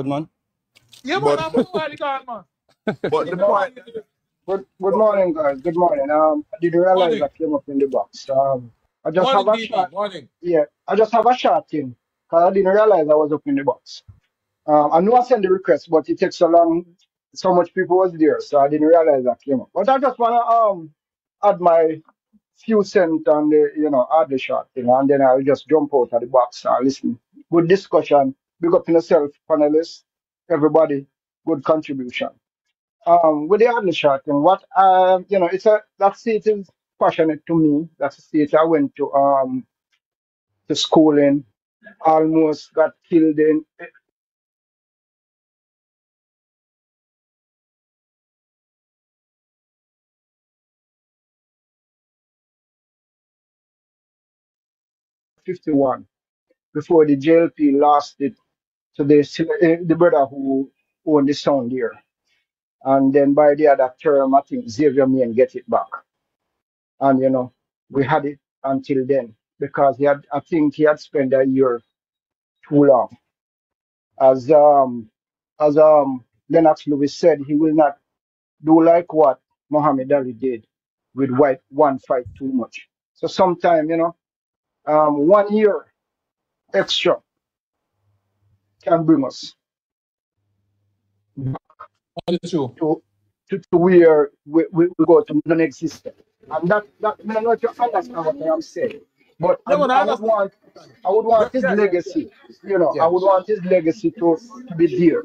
man. Yeah, man, I'm already gone, man. But the point, Good morning, guys. Good morning. I didn't realize Morning. I came up in the box. I just have Morning, a DB. shot. Morning. Yeah, I just have a shot in because I didn't realize I was up in the box. I know I sent the request, but it takes so long. So much people was there, so I didn't realize I came up. But I just wanna add my few cents on the add the shot thing, and then I'll just jump out of the box and listen. Good discussion. Big up in yourself, panelists, everybody. Good contribution. With the other shot and what it's a that seat is passionate to me. That's a seat I went to school in, almost got killed in 51 before the JLP lost it to the brother who owned the sound here. And then by the other term, I think Xavier Main get it back. And we had it until then because I think he had spent a year too long. As Lennox Lewis said, he will not do like what Muhammad Ali did with white one fight too much. So sometime, 1 year extra can bring us That is true. to where we go to non-existent. And that I don't know if you understand what I'm saying. But No, man, I understand. I would want his Yeah. legacy, I Yeah. would want his legacy to be there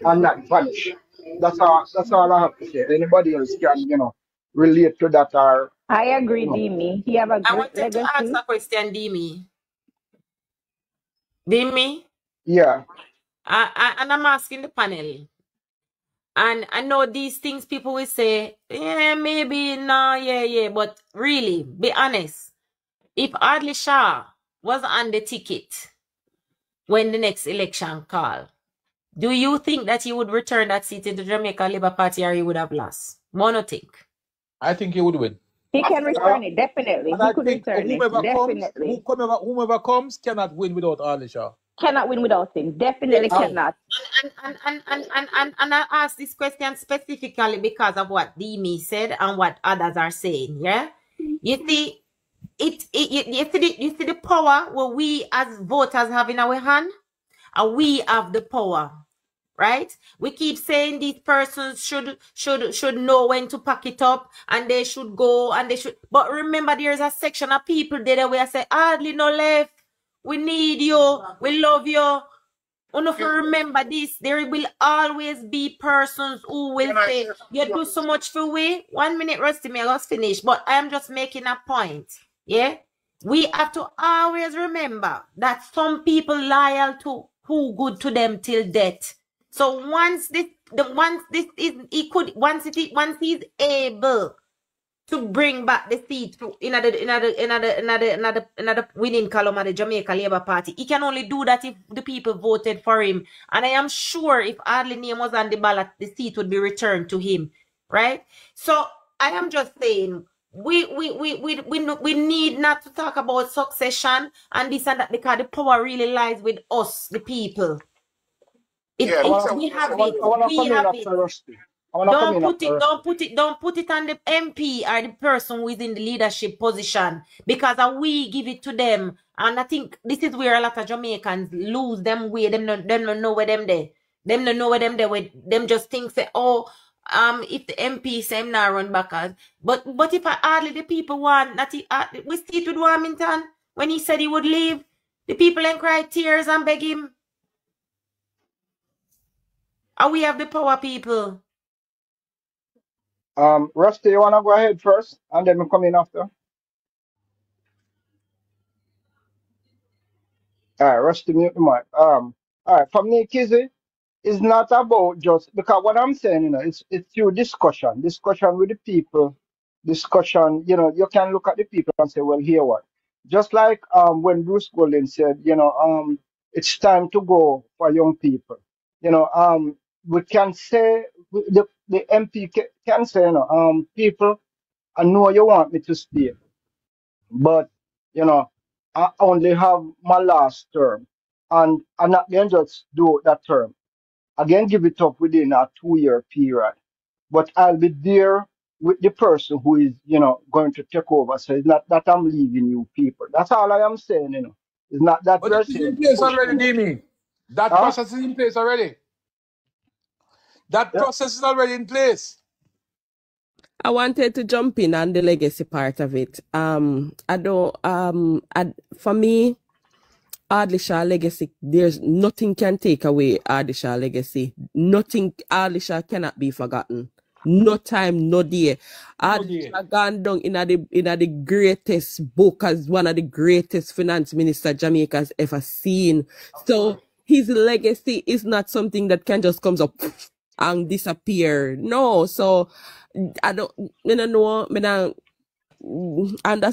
and not vanish. That's all I have to say. Anybody else can, relate to that or I agree, Dimi. He have a I great wanted to ask legacy. a question, Dimi. Dimi? yeah. And I'm asking the panel. And I know these things people will say, yeah, maybe, no, yeah. But really, be honest. If Adli Shah was on the ticket when the next election call, do you think that he would return that seat in the Jamaica Labour Party or he would have lost? Mono think. I think he would win. He can return it, definitely. And He I could think return it, definitely. whomever comes cannot win without Ali Shah. Cannot win without him. Definitely Okay. cannot. And I ask this question specifically because of what Dimi said and what others are saying. Yeah, you see, you see the power what we as voters have in our hand, and we have the power, right? We keep saying these persons should know when to pack it up and they should go and they should. But remember, there's a section of people there where I say, hardly no left. We need you. We love you. If you remember this, there will always be persons who will say, you do so much for we. 1 minute, Rusty, me, I just finish. But I am just making a point. Yeah? We have to always remember that some people loyal to who good to them till death. So once he's able to bring back the seat to another winning column of the Jamaica Labour Party. He can only do that if the people voted for him. And I am sure if Adley name was on the ballot, the seat would be returned to him. Right? So I am just saying we need not to talk about succession and this and that because the power really lies with us, the people. We have it. We have it. Don't put it on the MP or the person who is in the leadership position because we give it to them. And I think this is where a lot of Jamaicans lose them way. Them don't know where them there. Them don't know where them there. Them just think say, if the MP say him not run back as. But if I hardly the people want that we see it with Warmington when he said he would leave, the people then cry tears and beg him. And we have the power, people. Rusty, you wanna go ahead first and then we come in after? All right, Rusty, mute the mic. All right, for me, Kizzy, it's not about just because what I'm saying, it's through discussion with the people, discussion. You can look at the people and say, well, here what? Just like when Bruce Golding said, it's time to go for young people. We can say the MP can say, people, I know you want me to stay, but I only have my last term, and I'm not going to just do that term. Again, give it up within a 2-year period. but I'll be there with the person who is, going to take over. So it's not that I'm leaving you people. That's all I am saying, It's not that But we're it is in saying place push already, me. Dimi. That Huh? process is in place already. That Yeah. process is already in place. I wanted to jump in on the legacy part of it. For me, Ardlishaw legacy, there's nothing can take away Ardlishaw legacy. Nothing, Ardlishaw cannot be forgotten. No time, no day. Ardlishaw gone down in the greatest book as one of the greatest finance minister Jamaica has ever seen. So his legacy is not something that can just come up and disappear. No, so I don't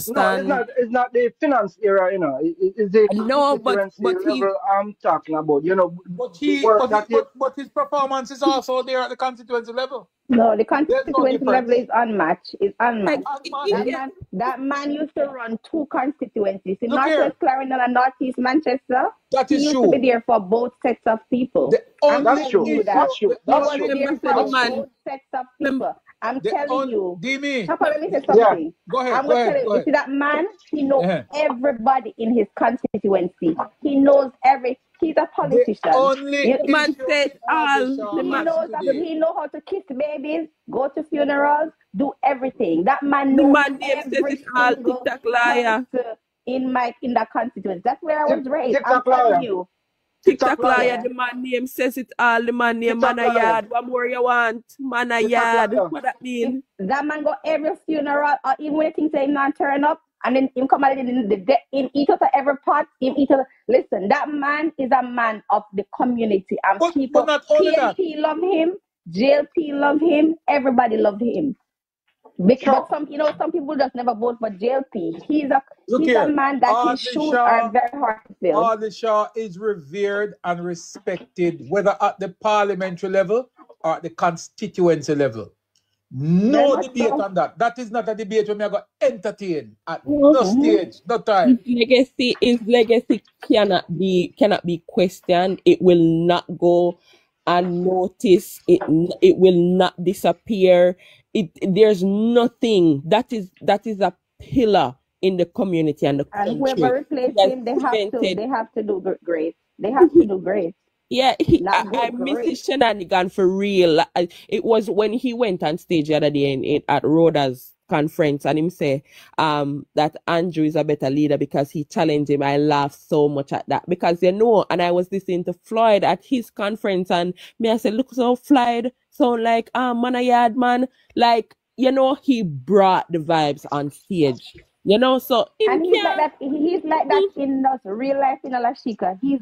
No, it's understand. not. It's not the finance era. It's the No, constituency but he level I'm talking about. But The work that he. his performance is also there at the constituency level. No, the There's no constituency level difference. is unmatched. It's unmatched. Unmatched. That man used to run 2 constituencies in Look here. Northwest Clarendon and Northeast Manchester. That He is used to be true. there for both sets of people. The I'm only That's telling true. you issue, that. That's true. the He That's was only true. there remember for said the That's true. man. both sets of people. I'm the telling on you. Dimi. Chopper, let me say Yeah. something. Go ahead, I'm go going to ahead, tell you, go you ahead. see that man, he knows Uh-huh. everybody in his constituency. He knows he's a The politician. only The man issue said the all. Shaw The He man, has knows today. he know how to kiss babies, go to funerals, do everything. That man the knows man name says every it all. single TikTok liar. person in that constituency. That's where I was raised. I'm TikTok telling liar. you. TikTok TikTok liar. liar. Yeah. The man name says it all. The man name man TikTok a liar. yard. What more you want? Man a TikTok yard. liar. What that If mean? that man go every funeral or even when he thinks him not turn up and then him come out in each other every pot, in each other. Listen, that man is a man of the community and But people not only that. PNP love him, JLP love him, everybody loved him. But Sure. some people just never vote for JLP. Look He's a here. man that his shoes are very hard to fill. Shaw is revered and respected, whether at the parliamentary level or at the constituency level. Very No much debate so. on that. That is not a debate we are going to entertain at No. no Mm-hmm. stage, no time. His legacy cannot be questioned. It will not go unnoticed. It will not disappear. There's nothing that is a pillar in the community and the And whoever country. He replaces has him, cemented. they have to do great. They have to do great. Yeah, Not I good, miss his great. shenanigan for real. It was when he went on stage the other day at Rhoda's conference and him say that Andrew is a better leader because he challenged him. I laughed so much at that because and I was listening to Floyd at his conference and I said, look, so Floyd sound like man a yard man. Like, he brought the vibes on stage. So him And he's like can that. He's like that in the real life in Alashika. He's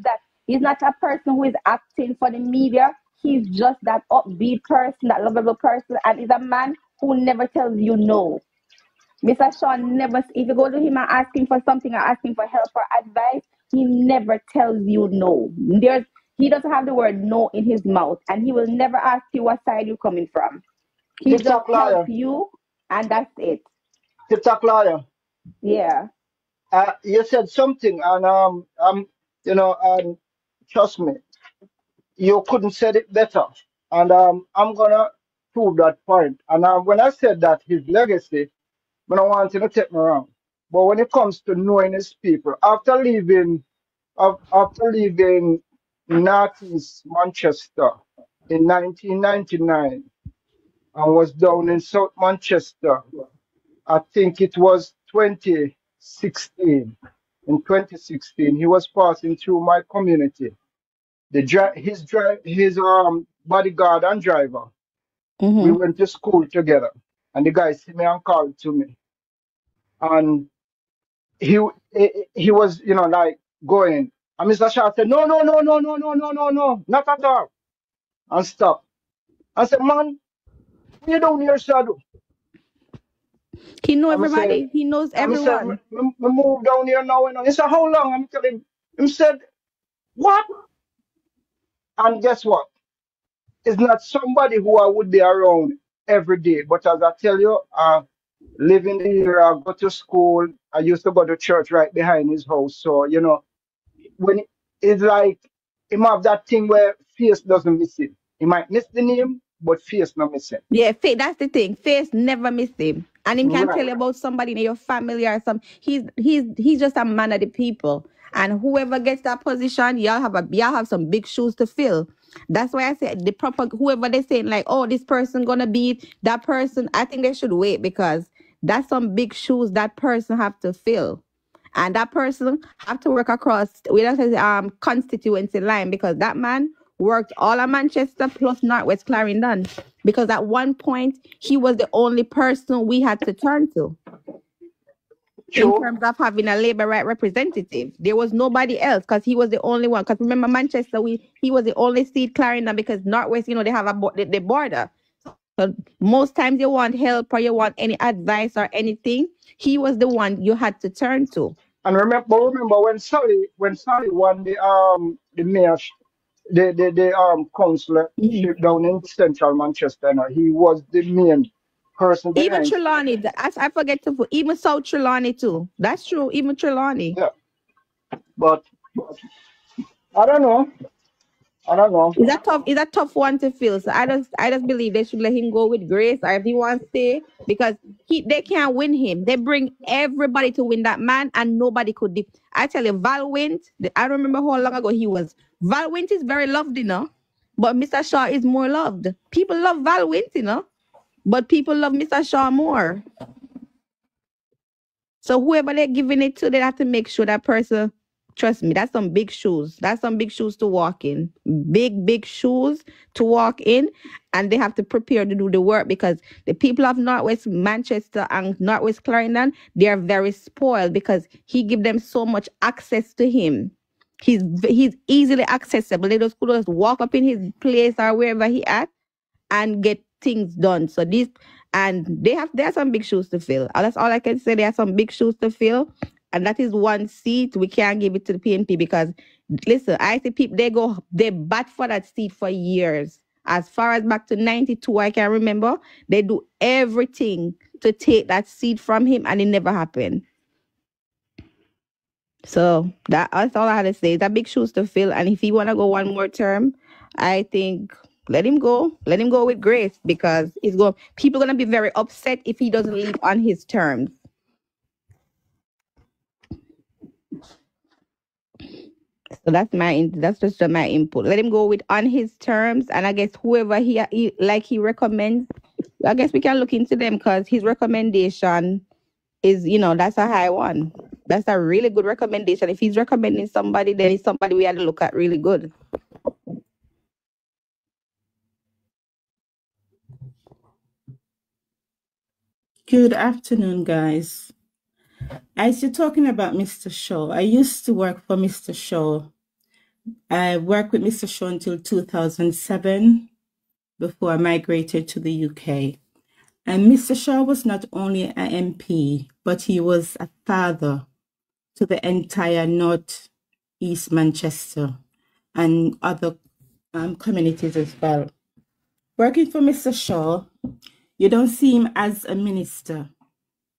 not a person who is acting for the media. He's just that upbeat person, that lovable person, and he's a man who never tells you no. Mr. Sean never, if you go to him and ask him for something or ask him for help or advice, he never tells you no. He doesn't have the word no in his mouth, and he will never ask you what side you're coming from. He just TikTok help liar. you, and that's it. TikTok liar. Yeah. You said something, and trust me, you couldn't said it better. And I'm gonna prove that point. And when I said that his legacy, when I want you to take me wrong. But when it comes to knowing his people, after leaving Northeast Manchester in 1999 and was down in South Manchester, I think it was 2016. In 2016, he was passing through my community. His bodyguard and driver. We Mm-hmm. went to school together, and the guy see me and called to me, and he was like going. And Mr. Shah said, no, no, no, no, no, no, no, no, no, not at all, and stop. I said, man, what you down here, Shadow? He knows I said, everybody. He knows I said, everyone. me move down here now. He said, how long? I'm telling him. He said, what? And guess what? It's not somebody who I would be around every day. But as I tell you, I live in the area, I go to school. I used to go to church right behind his house. So, when it's like him have that thing where face doesn't miss it. He might miss the name, but face not miss him. Yeah, that's the thing. Face never miss him. And him can Right. tell you about somebody in your family or some. He's just a man of the people. And whoever gets that position, y'all have some big shoes to fill. That's why I said the proper whoever they saying like, oh, this person gonna be that person. I think they should wait because that's some big shoes that person have to fill. And that person have to work across constituency line because that man worked all of Manchester plus Northwest Clarendon. Because at one point he was the only person we had to turn to. True. In terms of having a labor right representative. There was nobody else because he was the only one. Because remember Manchester, he was the only seat Clarendon because Northwest, they have the border. So most times you want help or you want any advice or anything, he was the one you had to turn to. And remember when Sally won the mayor, the councillorship down in central Manchester, he was the main person Even behind. Trelawney, I forget to put, even South Trelawney too. That's true, even Trelawney. Yeah. But I don't know. It's a tough one to fill. So I just believe they should let him go with grace, or if he wants to stay, because they can't win him. They bring everybody to win that man, and nobody could. I tell you, Val Wint, I don't remember how long ago he was. Val Wint is very loved, but Mr. Shaw is more loved. People love Val Wint, but people love Mr. Shaw more. So whoever they're giving it to, they have to make sure that person. Trust me, that's some big shoes. That's some big shoes to walk in. Big shoes to walk in. And they have to prepare to do the work because the people of Northwest Manchester and Northwest Clarendon, they are very spoiled because he give them so much access to him. He's easily accessible. They just could just walk up in his place or wherever he at and get things done. So there are some big shoes to fill. That's all I can say. There are some big shoes to fill. And that is one seat. We can't give it to the PNP because, listen, I see people, they bat for that seat for years. As far as back to 92, I can remember, they do everything to take that seat from him and it never happened. So that's all I had to say. It's a big shoes to fill. And if he want to go one more term, I think let him go. Let him go with grace because people are going to be very upset if he doesn't leave on his terms. So that's just my input. Let him go with on his terms, and I guess whoever he recommends, I guess we can look into them because his recommendation is, that's a high one. That's a really good recommendation. If he's recommending somebody, then it's somebody we had to look at really good. Good afternoon, guys. As you're talking about Mr. Shaw, I used to work for Mr. Shaw. I worked with Mr. Shaw until 2007 before I migrated to the UK. And Mr. Shaw was not only an MP, but he was a father to the entire North East Manchester and other communities as well. Working for Mr. Shaw, you don't see him as a minister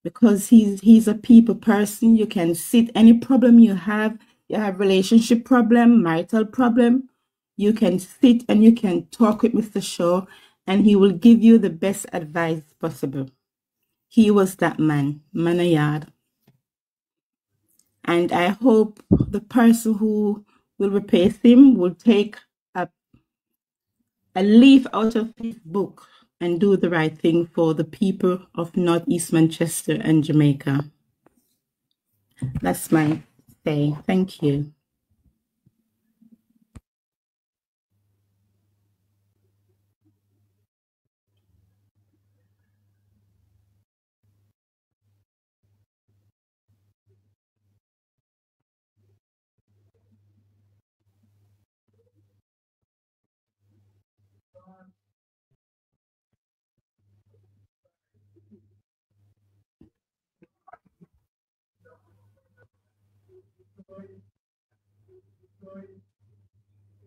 because he's a people person. You can sit any problem you have relationship problem, marital problem, you can sit and you can talk with Mr. Shaw and he will give you the best advice possible. He was that man of yard. And I hope the person who will replace him will take a leaf out of his book and do the right thing for the people of Northeast Manchester and Jamaica. That's my say. Thank you.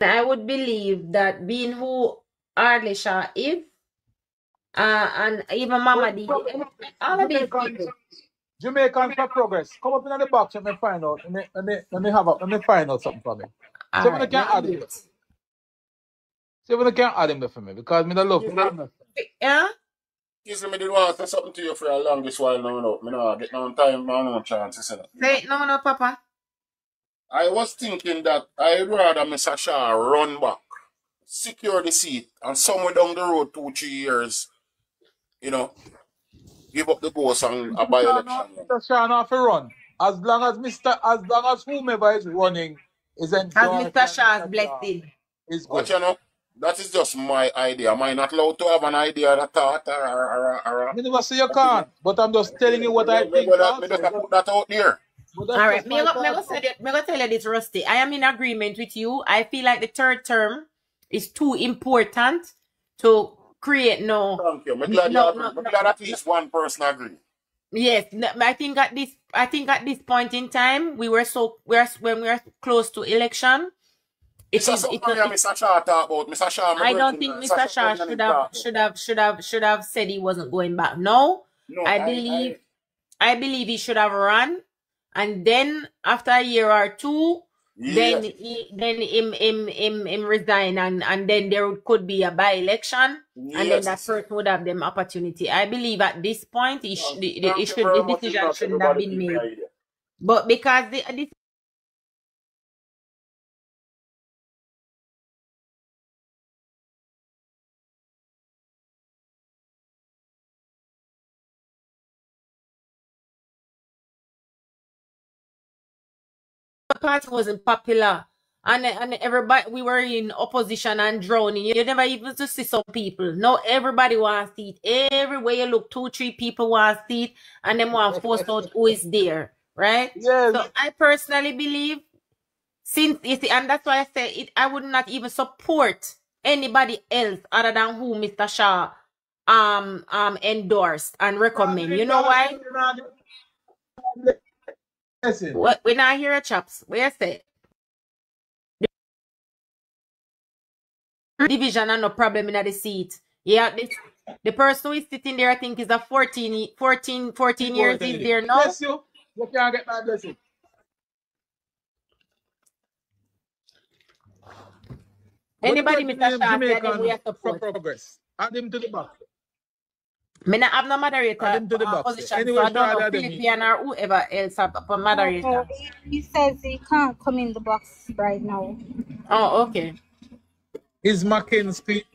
I would believe that being who Ardlisha is, and even Mama D, all of these people. Jamaican for progress. Come up in the box and me find out. Let me find out something from me. So I can add it. So you can't add him there for me because me don't love him. Yeah? Easily me did want to say something to you for a longest while now. No. Me no get no time, no chance. Say it no, Papa. I was thinking that I'd rather Mr. Shaw run back, secure the seat, and somewhere down the road 2-3 years, you know, give up the ghost and a by-election. Mr. Shaw not for run. As long as whomever is running is endorsed. As Mr. Shaw's blessing. Is good. But you know, that is just my idea. Am I not allowed to have an idea, a thought, or I never say you can't, but I'm just telling you what I think. Me just put that out there. All right, me go tell you this, Rusty. I am in agreement with you. I feel like the third term is too important to create no. Thank you. I'm glad at least one person agree. Yes, I think at this point in time when we are close to election. Mr. Shaw talk about. Mr. Shaw. I don't think Mr. Shaw should have said he wasn't going back. No, I believe he should have run, and then after a year or two, then him resign, and then there could be a by-election, and then that person would have them opportunity. I believe at this point the decision shouldn't have been made, but because this. Party wasn't popular, and everybody, we were in opposition and drowning. You never even to see some people. Now everybody wants seat. Everywhere you look, 2-3 people want seat, and them want to post out who is there, right? Yes. So I personally believe, since you see, and that's why I say it, I would not even support anybody else other than who Mr. Shaw endorsed and recommend. You know why? What we not hear, chaps. What you say? Division and no problem in the seat. Yeah, the person who is sitting there, I think, is a 14 years. Is there now? Bless you. You can't get my blessing. Anybody, Mr. Shaw, Jamaican we have to progress. Add him to the back. Me not have no moderator position, anyway, so I don't know Philippian or whoever else have a moderator. He says he can't come in the box right now. Oh, okay. Is Mackenzie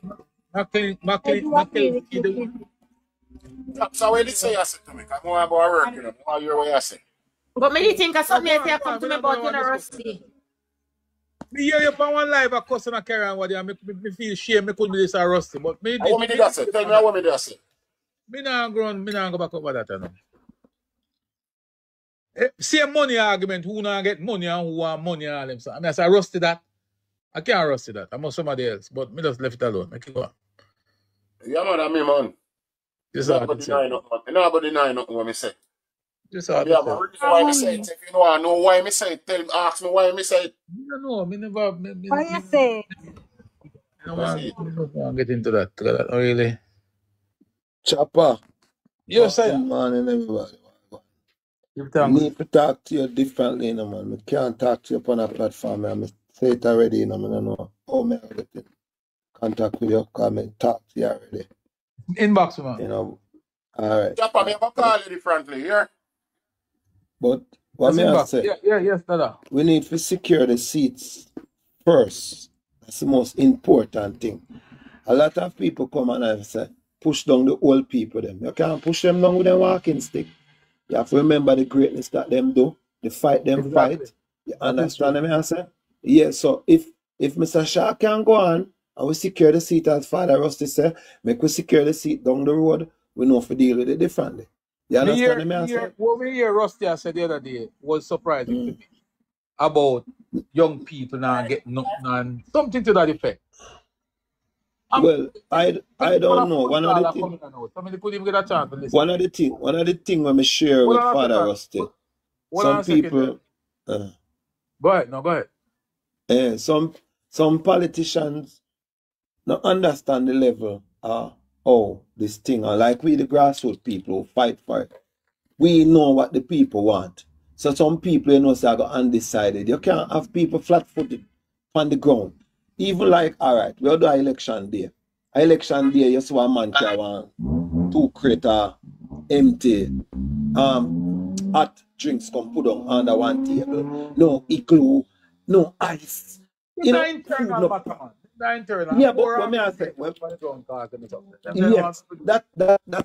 So what did you say to me? I'm more about work, you know. How your way I say. But me you think of something else you come to me about in a Rusty. Me hear you on one live a customer carry on with you, me feel shame me couldn't do this a Rusty. But me what me did that say? Tell me what me did that say. Me not go back up with that now. Same money argument, who not get money and who want money and all them. So I mean, I say Rusty that. I can't Rusty that. I must somebody else. But me just left it alone. Make it go on. Yeah, man, I mean, man. Just you not deny nothing what me say. Just hard yeah, but why me say it. If you know why me say it, ask me why me say it. I know, me never. What you say? I don't want to get into that. Really. Chopper. Yes, sir. Good morning, everybody. You need to talk to you differently, you know, man. I can't talk to you upon a platform. I say it already, you know, I don't know how me get in contact with you because I talk to you already. Inbox, man. You know, all right. Chopper, me call you differently, yeah? But what me I say? Yes, Dada. We need to secure the seats first. That's the most important thing. A lot of people come and I say, push down the old people them. You can't push them down with a walking stick. You have to remember the greatness that them do. The fight them fight. You understand what I say? Yeah, so if Mr. Shaw can go on and we secure the seat as Father Rusty said, make we secure the seat down the road, we know to deal with it differently. You understand what I say? What we hear Rusty said the other day was surprising to me. About young people now getting nothing and something to that effect. Well, I don't know. One of the things when I share with Father Rusty, some people. Go ahead. Some politicians don't understand the level of this thing. Like we, the grassroots people who fight for it, we know what the people want. So some people, you know, say I got undecided. You can't have people flat-footed on the ground. Even like, all right, we'll do election day. Election day, you see a man carry one 2 crate empty hot drinks come put on under one table. No igloo, no ice. It's You know, the food internal no. matter, man. The internal. Yeah, but Poor what may I say? organization Well, on the ground causing it up. Them don't want yes, to do. that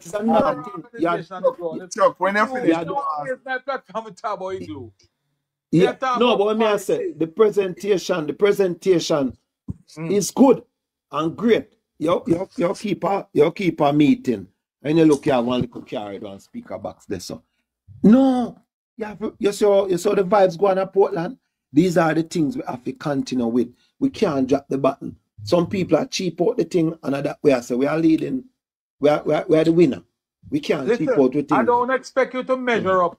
is Poor another thing. Yeah, organization on the ground. It's Chuck, when you igloo. finish, yeah, No, it's not platform to talk about igloo. We yeah. are talking No, about but what may I say? policy. The presentation is good and great. You keep a meeting and you look at one little carried one speaker box there. So no, you saw the vibes going on Portland. These are the things we have to continue with. We can't drop the button. Some people are cheap out the thing, and that way I say we are leading. We are the winner. We can't cheap Listen, out the thing. I don't expect you to measure up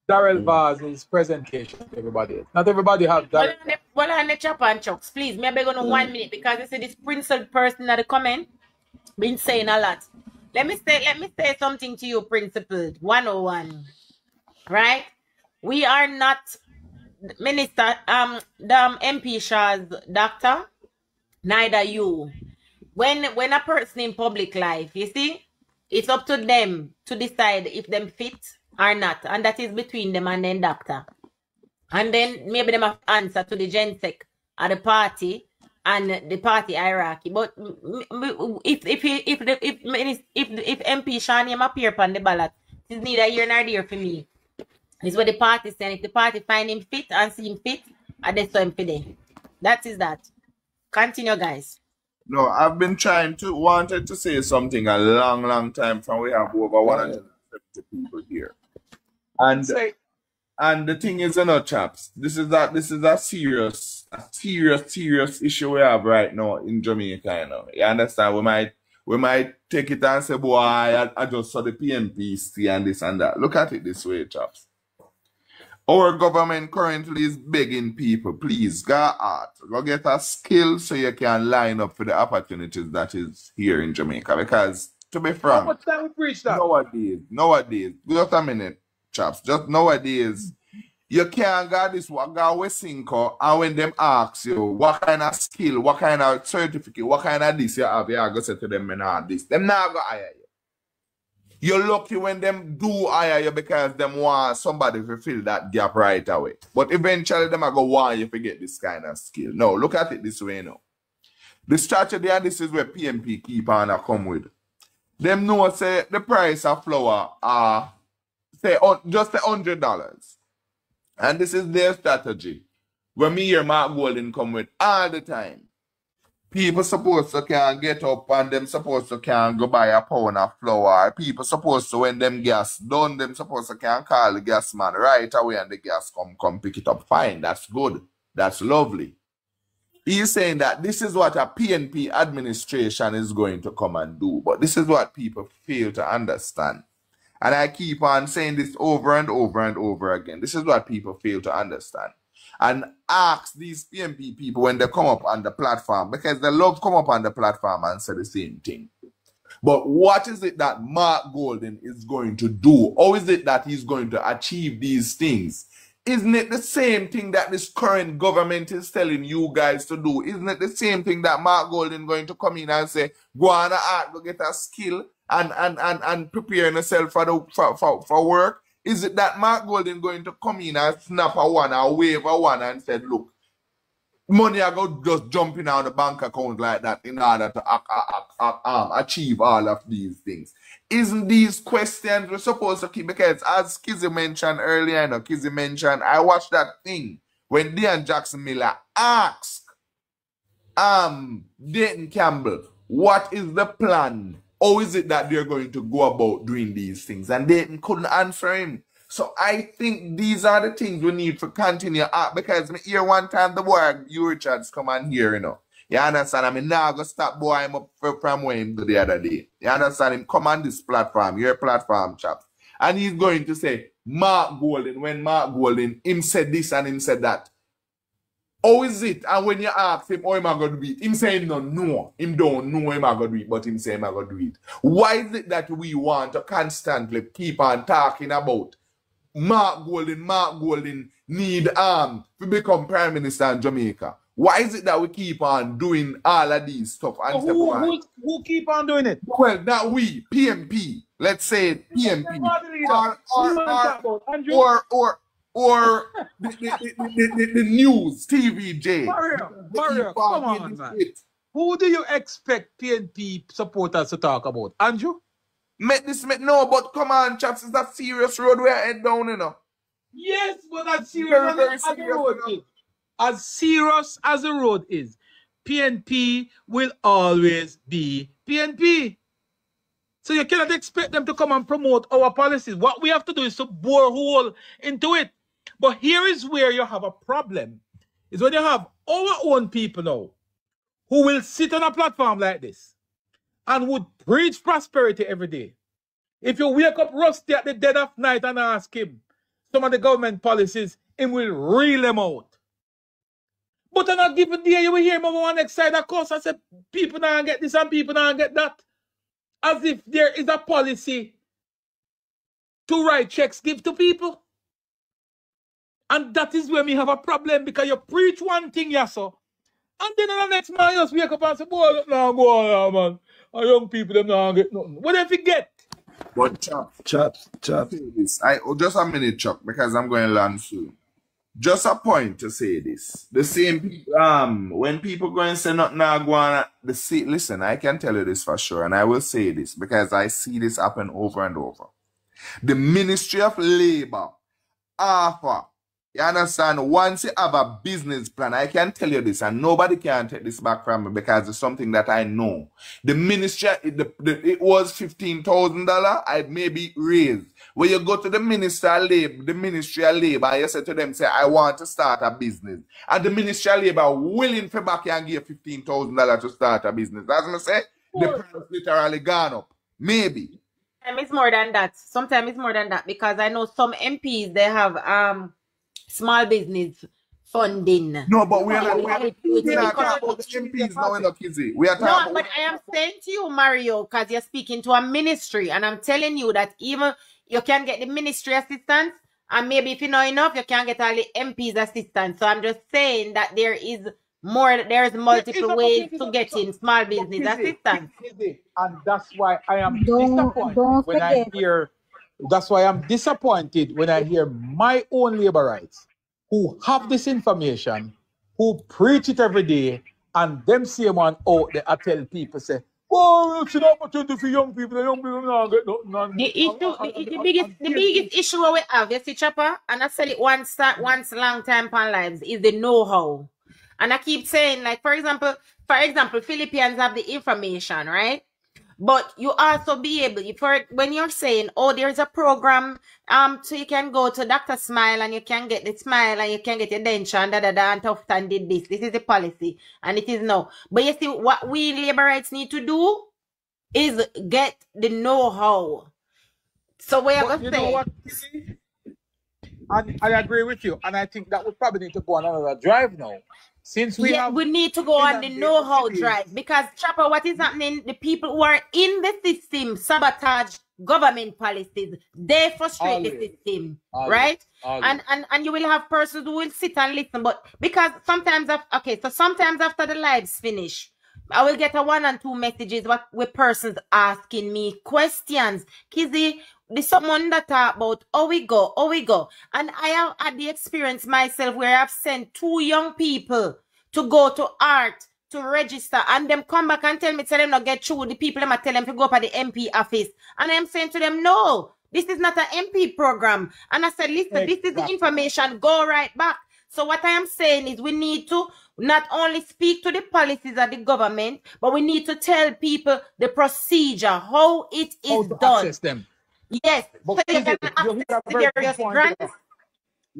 Darrell Vaz's presentation to everybody. Not everybody has that. Well, on the chop and chucks, please. Me I beg on 1 minute because you see this principled person at the comment been saying a lot. Let me say something to you, principled 101. Right? We are not Minister the MP Shah's doctor, neither you. When a person in public life, you see, it's up to them to decide if them fit or not, and that is between them and then doctor. And then maybe them have answer to the gensec at the party and the party hierarchy. But if MP Shah name appear on the ballot, it's neither here nor there for me. It's what the party saying. If the party find him fit and see him fit, and that's him for them. That is that. Continue, guys. No, I've been wanted to say something a long time from we have over 170 people here. And the thing is, chaps, this is a serious issue we have right now in Jamaica, You understand? We might take it and say, boy, I just saw the PMP and this and that. Look at it this way, chaps. Our government currently is begging people, please, go out, go get a skill so you can line up for the opportunities that is here in Jamaica. Because, to be frank, how much time we preach that? Nowadays, just a minute, chaps, just nowadays, you can't go this one, go with Cinco, and when them ask you what kind of skill, what kind of certificate, what kind of this you have, you go say to them, not this. Them not go hire you. You're lucky when them do hire you because them want somebody to fill that gap right away. But eventually them are going to want you to get this kind of skill. No, look at it this way now. The strategy, and this is where PMP keep on come with. Them know say the price of flour are say just $100. And this is their strategy. When me hear Mark Golden come with all the time. People supposed to can get up and them supposed to can go buy a pound of flour. People supposed to, when them gas done, them supposed to can call the gas man right away and the gas come pick it up. Fine, that's good. That's lovely. He's saying that this is what a PNP administration is going to come and do. But this is what people fail to understand. And I keep on saying this over and over and over again. This is what people fail to understand. And ask these PMP people when they come up on the platform, because they love come up on the platform and say the same thing. But what is it that Mark Golden is going to do? How is it that he's going to achieve these things? Isn't it the same thing that this current government is telling you guys to do? Isn't it the same thing that Mark Golden going to come in and say, go on art, go get a skill and prepare yourself for work? Is it that Mark Golden going to come in and snap a one or wave a one and said, look, money I go just jumping out the bank account like that in order to achieve all of these things? Isn't these questions we're supposed to keep? Because as Kizzy mentioned earlier, I watched that thing when Dean Jackson Miller asked Dayton Campbell, what is the plan? How is it that they're going to go about doing these things? And Dayton couldn't answer him. So I think these are the things we need to continue at, because me hear one time the boy, you Richards, come on here, You understand? I mean, now go stop boy him up from where him the other day. You understand? Him come on this platform, your platform, chaps. And he's going to say, Mark Golden, when Mark Golden, him said this and him said that. How is it? And when you ask him, how am I going to do it? Him saying no. Him don't know him I going to do it, but him say him I going to do it. Why is it that we want to constantly keep on talking about Mark Golden need to become Prime Minister in Jamaica? Why is it that we keep on doing all of these stuff and step on? Who keep on doing it? Well, not we, PMP. Let's say PMP. Or the news, TVJ. Mario, come on, man. Who do you expect PNP supporters to talk about? Andrew? No, but come on, chaps, it's that serious road we are head down, you know. Yes, but as serious as the road is. As serious as the road is, PNP will always be PNP. So you cannot expect them to come and promote our policies. What we have to do is to bore a hole into it. But here is where you have a problem. Is when you have our own people now who will sit on a platform like this and would preach prosperity every day. If you wake up Rusty at the dead of night and ask him some of the government policies, he will reel them out. But on a given day, you will hear him on one next side of course. I said, people now get this and people now get that. As if there is a policy to write checks, give to people. And that is where we have a problem, because you preach one thing, yes, sir. And then on the next man, you just wake up and say, boy, now go on, man. Our young people, them now get nothing. What if you get? But Chops. Just a minute, Chuck, because I'm going to land soon. Just a point to say this. The same people, when people go and say nothing now go on, listen, I can tell you this for sure, and I will say this because I see this happen over and over. The Ministry of Labor offer, you understand, once you have a business plan, I can tell you this, and nobody can take this back from me because it's something that I know. The ministry, it was $15,000, I maybe raised. When you go to the Ministry of Labor, and you say to them, say, I want to start a business. And the Ministry of Labor willing to back you and give $15,000 to start a business. As I say, the price literally gone up. Maybe. Sometimes it's more than that. Sometimes it's more than that, because I know some MPs, they have small business funding. No, but we are not talking about the MPs now, in the Kizzy. We are talking but I am saying to you, Mario, because you're speaking to a ministry, and I'm telling you that even you can get the ministry assistance, and maybe if you know enough, you can get all the MPs assistance. So I'm just saying that there is multiple ways to get in small business assistance. And that's why I am disappointed when I hear. That's why I'm disappointed when I hear my own labor rights, who have this information, who preach it every day, and them same one out there, I tell people, say, oh, it's an opportunity for young people. The young people don't get nothing. The biggest issue we have, you see, Chopper, and I said it once long time upon lives, is the know-how. And I keep saying, like, for example, Philippines have the information, right? But you also be able, when you're saying, oh, there's a program, so you can go to Dr. Smile and you can get the smile and you can get your denture and and Tufton did this. This is the policy and it is now. But you see, what we labor rights need to do is get the know-how. So we are going to say. And I agree with you. And I think that we probably need to go on another drive now. Since we need to go on the know-how drive, because Chopper, what is happening? The people who are in the system sabotage government policies. They frustrate the system, right? And you will have persons who will sit and listen, but because sometimes after the lives finish, I will get a 1 and 2 messages with persons asking me questions. Kizzy, there's someone that talk about how we go. And I have had the experience myself where I've sent 2 young people to go to art to register, and them come back and tell them not get through. The people them tell them to go up at the MP office. And I'm saying to them, no, this is not an MP program. And I said, listen, this is the information, go right back. So what I am saying is we need to not only speak to the policies of the government, but we need to tell people the procedure, how it is done. Access them. Yes, so you can access various grants,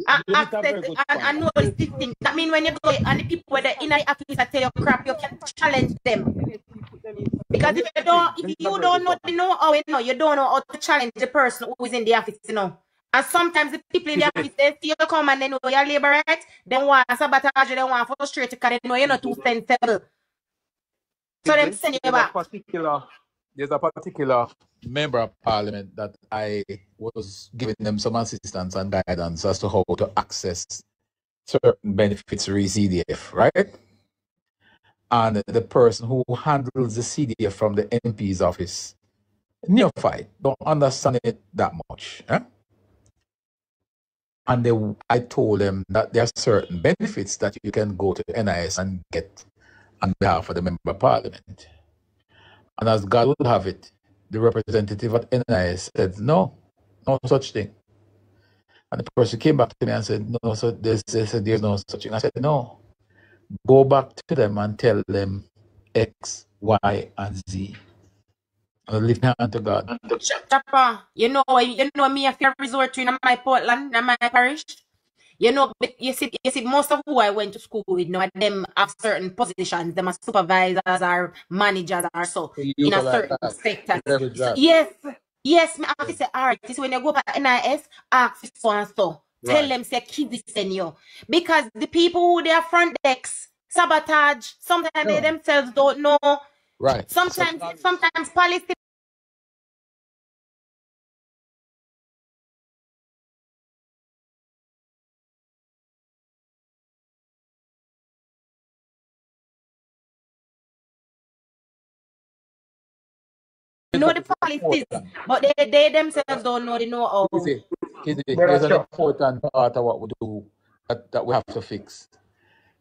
and know the system. That means when you go and the people where the inner office tell you crap, you can challenge them. Because if you don't know the know-how, you don't know how to challenge the person who is in the office, And sometimes the people in the office, they see you come and they know your labor rights, they want sabotage, they want frustrate because they know you're not too sensible. So them send you back. There's a particular member of parliament that I was giving them some assistance and guidance as to how to access certain benefits through CDF, right? and the person who handles the CDF from the MP's office, neophyte, don't understand it that much. And I told them that there are certain benefits that you can go to NIS and get on behalf of the member of parliament. And as God would have it, the representative at NIS said, no such thing. And the person came back to me and said, no, so they said there's no such thing. I said, no, go back to them and tell them X, Y, and Z. And lift my hand to God. Chopper, you know me if you resort to in my Portland, in my parish. You know, you see, most of who I went to school with, them have certain positions. Them are supervisors or managers or so in a certain sector. So, yes, me have to say, all right, this when you go back to NIS, ask for so and so. Tell them, say, kids send you. Because the people who they are front decks, sabotage, sometimes they themselves don't know. Right. Sometimes policy. Know the policies, but they themselves don't know the know-how. There's an important part of what we do that we have to fix.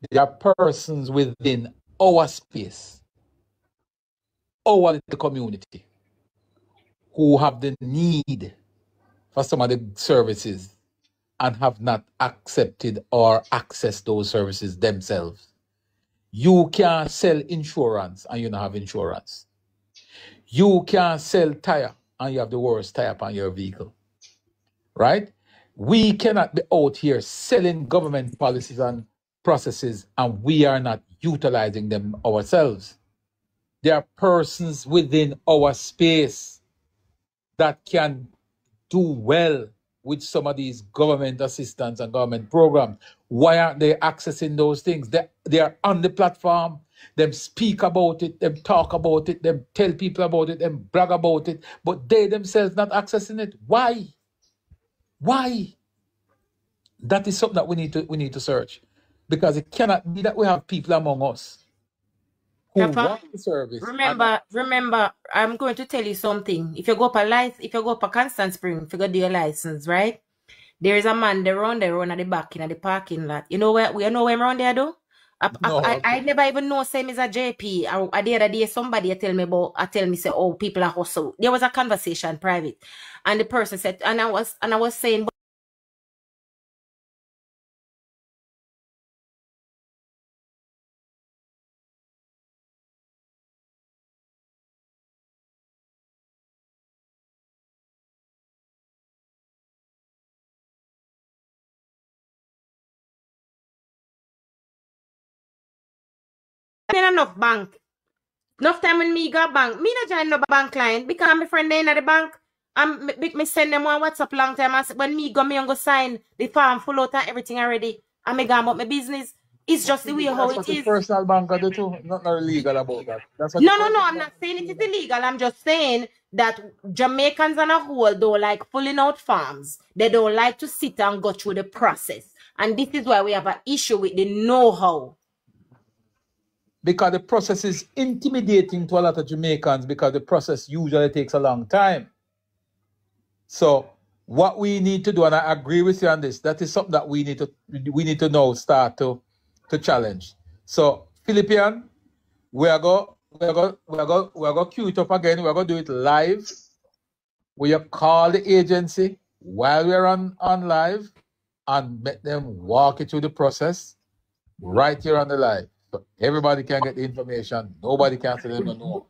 There are persons within our space, our community, who have the need for some of the services and have not accepted or accessed those services themselves. You can't sell insurance and you don't have insurance. You can't sell tire and you have the worst tire on your vehicle. Right? We cannot be out here selling government policies and processes and we are not utilizing them ourselves. There are persons within our space that can do well with some of these government assistance and government programs. Why aren't they accessing those things? They are on the platform, them speak about it, them talk about it, them tell people about it, them brag about it, but they themselves not accessing it. Why? Why? That is something that we need to search. Because it cannot be that we have people among us who want the service. Remember, I'm going to tell you something. If you go up a Constant Spring, if you go do your license, right? There is a man they run at the back in the parking lot. You know where him around there though? I never even know same as a JP. The other day somebody tell me say, oh, people are hustle. There was a conversation private. And the person said, and I was saying, enough bank. Enough time when me go bank, me not join no bank client because my friend they in the bank. Me send them one WhatsApp long time. And when me go sign the form full out and everything already. And me go about my business. It's just the way how it is. Personal bank do too. Not illegal about that. No. I'm not saying it is illegal. I'm just saying that Jamaicans on a whole don't like filling out forms. They don't like to sit and go through the process. And this is why we have an issue with the know-how. Because the process is intimidating to a lot of Jamaicans because the process usually takes a long time. So what we need to do, and I agree with you on this, that is something that we need to now start to challenge. So Philippian, we are go queue it up again. We're gonna do it live. We call the agency while we're on live and make them walk you through the process right here on the live. So everybody can get the information. Nobody can say they don't know.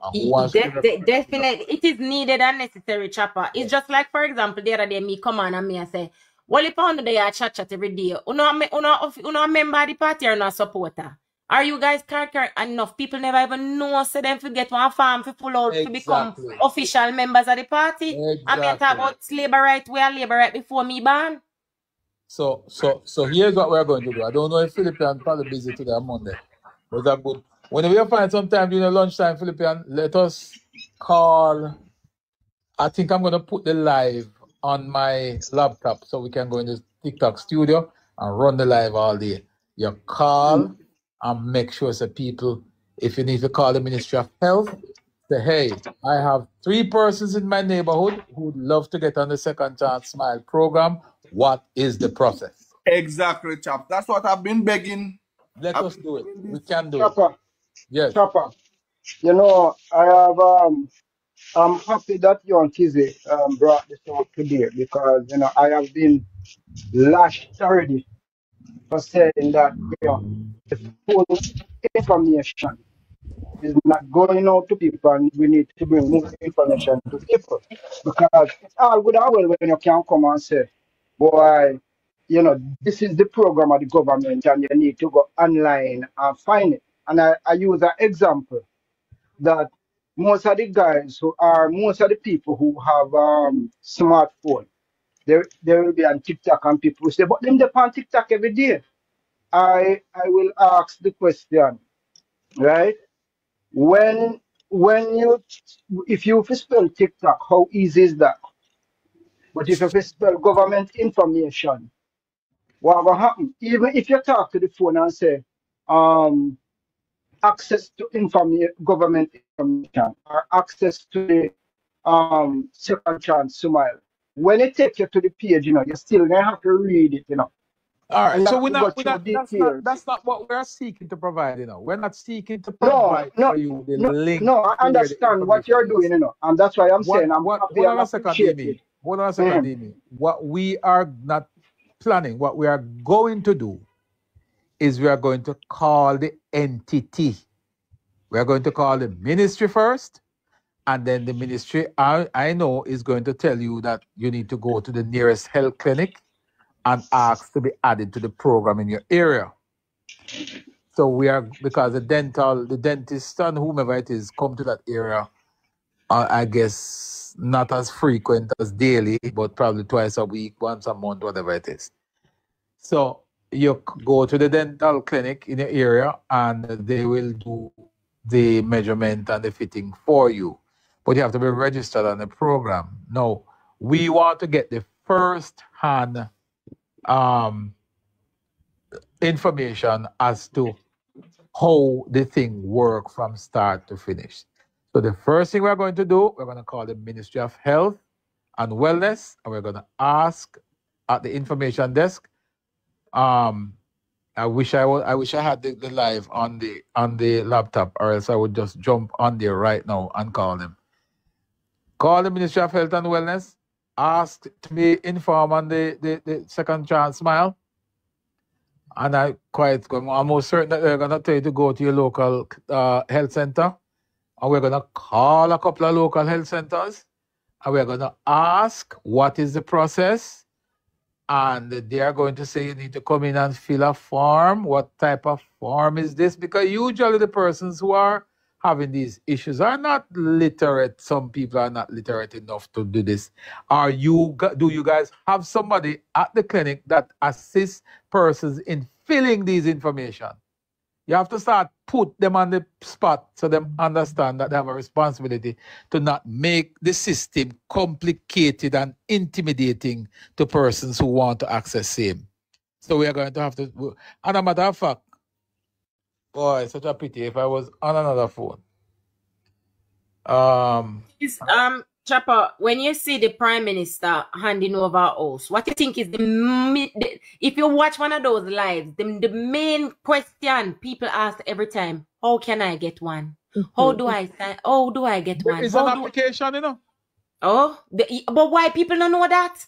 Definitely, it is needed and necessary, Chopper. It's just like, for example, the other day me come on and me and say, well, if I do I chat every day, uno member of the party or not supporter? Are you guys character enough? People never even know, so them forget one farm to pull out to become official members of the party. I mean, talk about labor right, we are labor right before me ban. So here's what we're going to do. I don't know if Philippian probably busy today on Monday. But that good. Whenever you find some time during the lunchtime, Philippian, let us call. I think I'm going to put the live on my laptop so we can go in the TikTok studio and run the live all day. You call and make sure that people If you need to call the Ministry of Health, say, hey, I have 3 persons in my neighborhood who would love to get on the Second Chance Smile program. What is the process? Exactly, chap. That's what I've been begging. Let us do it. We can do it. Chopper, Yes. Chopper. You know, I'm happy that you and Kizzy brought this out today because I have been lashed already for saying that the full information is not going out to people, and we need to bring more information to people because it's all good and well when you can come and say, boy, this is the program of the government and you need to go online and find it. And I use an example that most of the people who have smartphone, they will be on TikTok and people will say, but them they on TikTok every day. I will ask the question, right? When you if you spell TikTok, how easy is that? But if you spell government information, what will happen? Even if you talk to the phone and say, access to government information or access to the Second Chance Smile, when it takes you to the page, you still gonna have to read it, All and right. you So have to go through details. that's not what we're seeking to provide, We're not seeking to No, provide no, for you the no, link no. I to where the understand what you're information doing, is. and that's why I'm saying I'm What happy hold on and a second, Dimi. appreciative. Hold on a second, Dimi. What we are not planning, what we are going to do is we are going to call the entity. We are going to call the ministry first, and then the ministry, I know, is going to tell you that you need to go to the nearest health clinic and ask to be added to the program in your area. So we are, because the dentist and whomever it is come to that area, I guess not as frequent as daily, but probably twice a week, once a month, whatever it is. So you go to the dental clinic in your area and they will do the measurement and the fitting for you. But you have to be registered on the program. Now, we want to get the first-hand information as to how the thing works from start to finish. So the first thing we're going to do, we're going to call the Ministry of Health and Wellness, and we're going to ask at the information desk. I wish I had the live on the laptop, or else I would just jump on there right now and call them. Call the Ministry of Health and Wellness. Ask to be informed on the Second Chance Smile. And I'm almost certain that they're going to tell you to go to your local health center. And we're going to call a couple of local health centers. And we're going to ask what is the process. And they are going to say you need to come in and fill a form. What type of form is this? Because usually the persons who are having these issues are not literate. Some people are not literate enough to do this. Do you guys have somebody at the clinic that assists persons in filling these information? You have to start put them on the spot so them understand that they have a responsibility to not make the system complicated and intimidating to persons who want to access same. So we are going to have to, and a matter of fact, boy, such a pity if I was on another phone. Chopper, when you see the Prime Minister handing over our house, what do you think is if you watch one of those lives, the main question people ask every time, how can I get one? How do I get one? It's an application, Oh, but why people don't know that?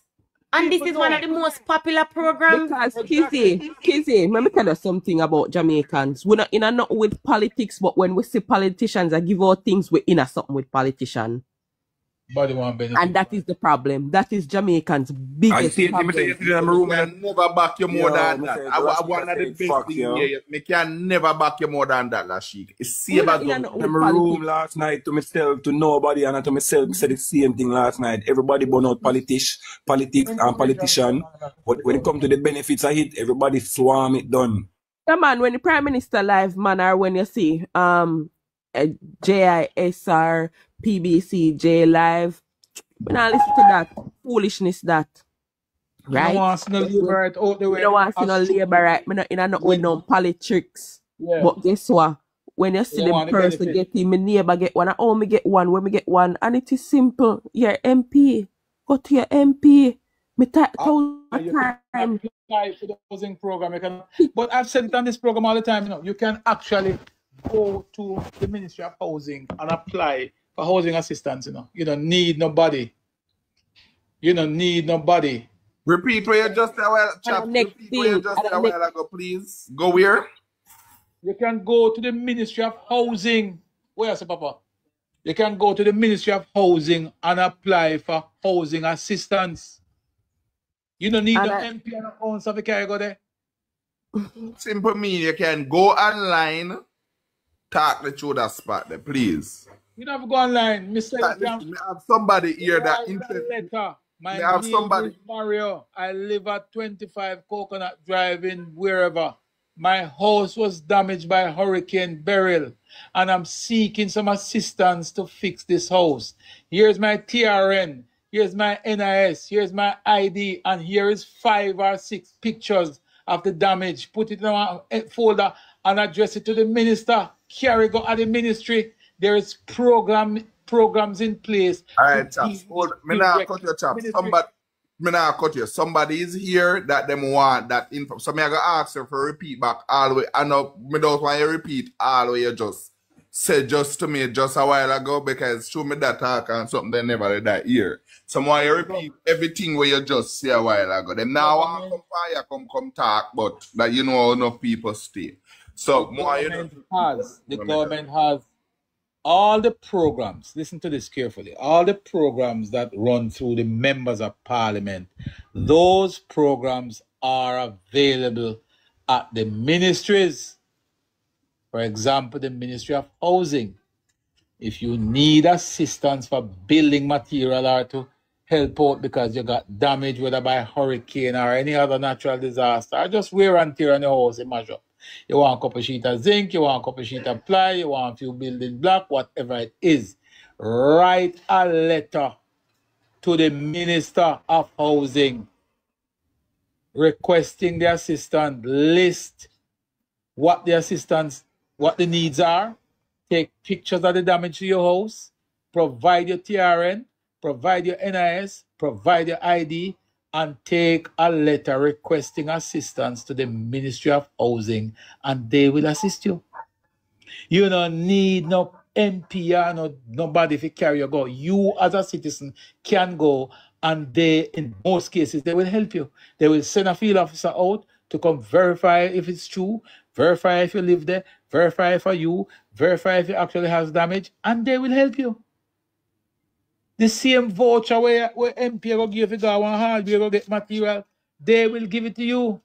And this is one of the most popular programs. Because Kizzy, let me tell you something about Jamaicans. We're not in a not with politics, but when we see politicians, I give out things we're in a something with politicians. And that is the problem. That is Jamaicans' biggest problem. I can never back you more than that. I one of the best things here. I can never back you more than that, Lashik. It's same as in my room last night to myself, to nobody, and to myself, I said the same thing last night. Everybody burn out politics and politician. But when it comes to the benefits of it, everybody swarm it done. Yeah, man, when the Prime Minister live, man, or when you see JISR, PBC, J Live, when I listen to that foolishness, that right? You don't want to see no labor right out the way. You don't want to see no labor right. I'm not with no politics. Yeah. But guess what? when you see don't them want the person benefit. getting, my neighbor get one, oh, me get one, when me get one, and it is simple. Your MP, go to your MP. Me You time. can apply for the housing program. But I've said it on this program all the time. You can actually go to the Ministry of Housing and apply for housing assistance. You don't need nobody. You don't need nobody. Repeat where you just a while, chap. Repeat where you just a while ago, please. Go where? You can go to the Ministry of Housing. Where is it, Papa? You can go to the Ministry of Housing and apply for housing assistance. You don't need no MP and accounts if you can go there. Simple mean you can go online, talk the through that spot there, please. You don't have to go online. I have somebody here that interested. My name is Mario. I live at 25 Coconut Drive in wherever. My house was damaged by Hurricane Beryl, and I'm seeking some assistance to fix this house. Here's my TRN. Here's my NIS. Here's my ID. And here is 5 or 6 pictures of the damage. Put it in a folder and address it to the minister. Carry go at the ministry. There is programs in place. All right, chaps. Me now cut your chaps. Somebody is here that them want that info. So me I gonna ask you for repeat back all the way. I know me don't want you repeat all the way. You just said just to me just a while ago because show me that talk and something they never did that here. So why you repeat everything where you just say a while ago. Them now want come talk, but that you know enough people stay. So the government has all the programs, listen to this carefully, all the programs that run through the members of parliament, those programs are available at the ministries. For example, the Ministry of Housing. If you need assistance for building material or to help out because you got damage, whether by hurricane or any other natural disaster, or just wear and tear on your house, imagine. You want a couple of sheets of zinc, you want a couple of sheets of ply, you want a few building block, whatever it is. Write a letter to the Minister of Housing requesting the assistance. List what the needs are. Take pictures of the damage to your house. Provide your TRN, provide your NIS, provide your ID, and take a letter requesting assistance to the Ministry of Housing, and they will assist you. You don't need no MP or nobody if you carry your go. You as a citizen can go, and they, in most cases, they will help you. They will send a field officer out to come verify if it's true, verify if you live there, verify for you, verify if it actually has damage, and they will help you. The same voucher where MP will give you go one hard, you go get material, they will give it to you.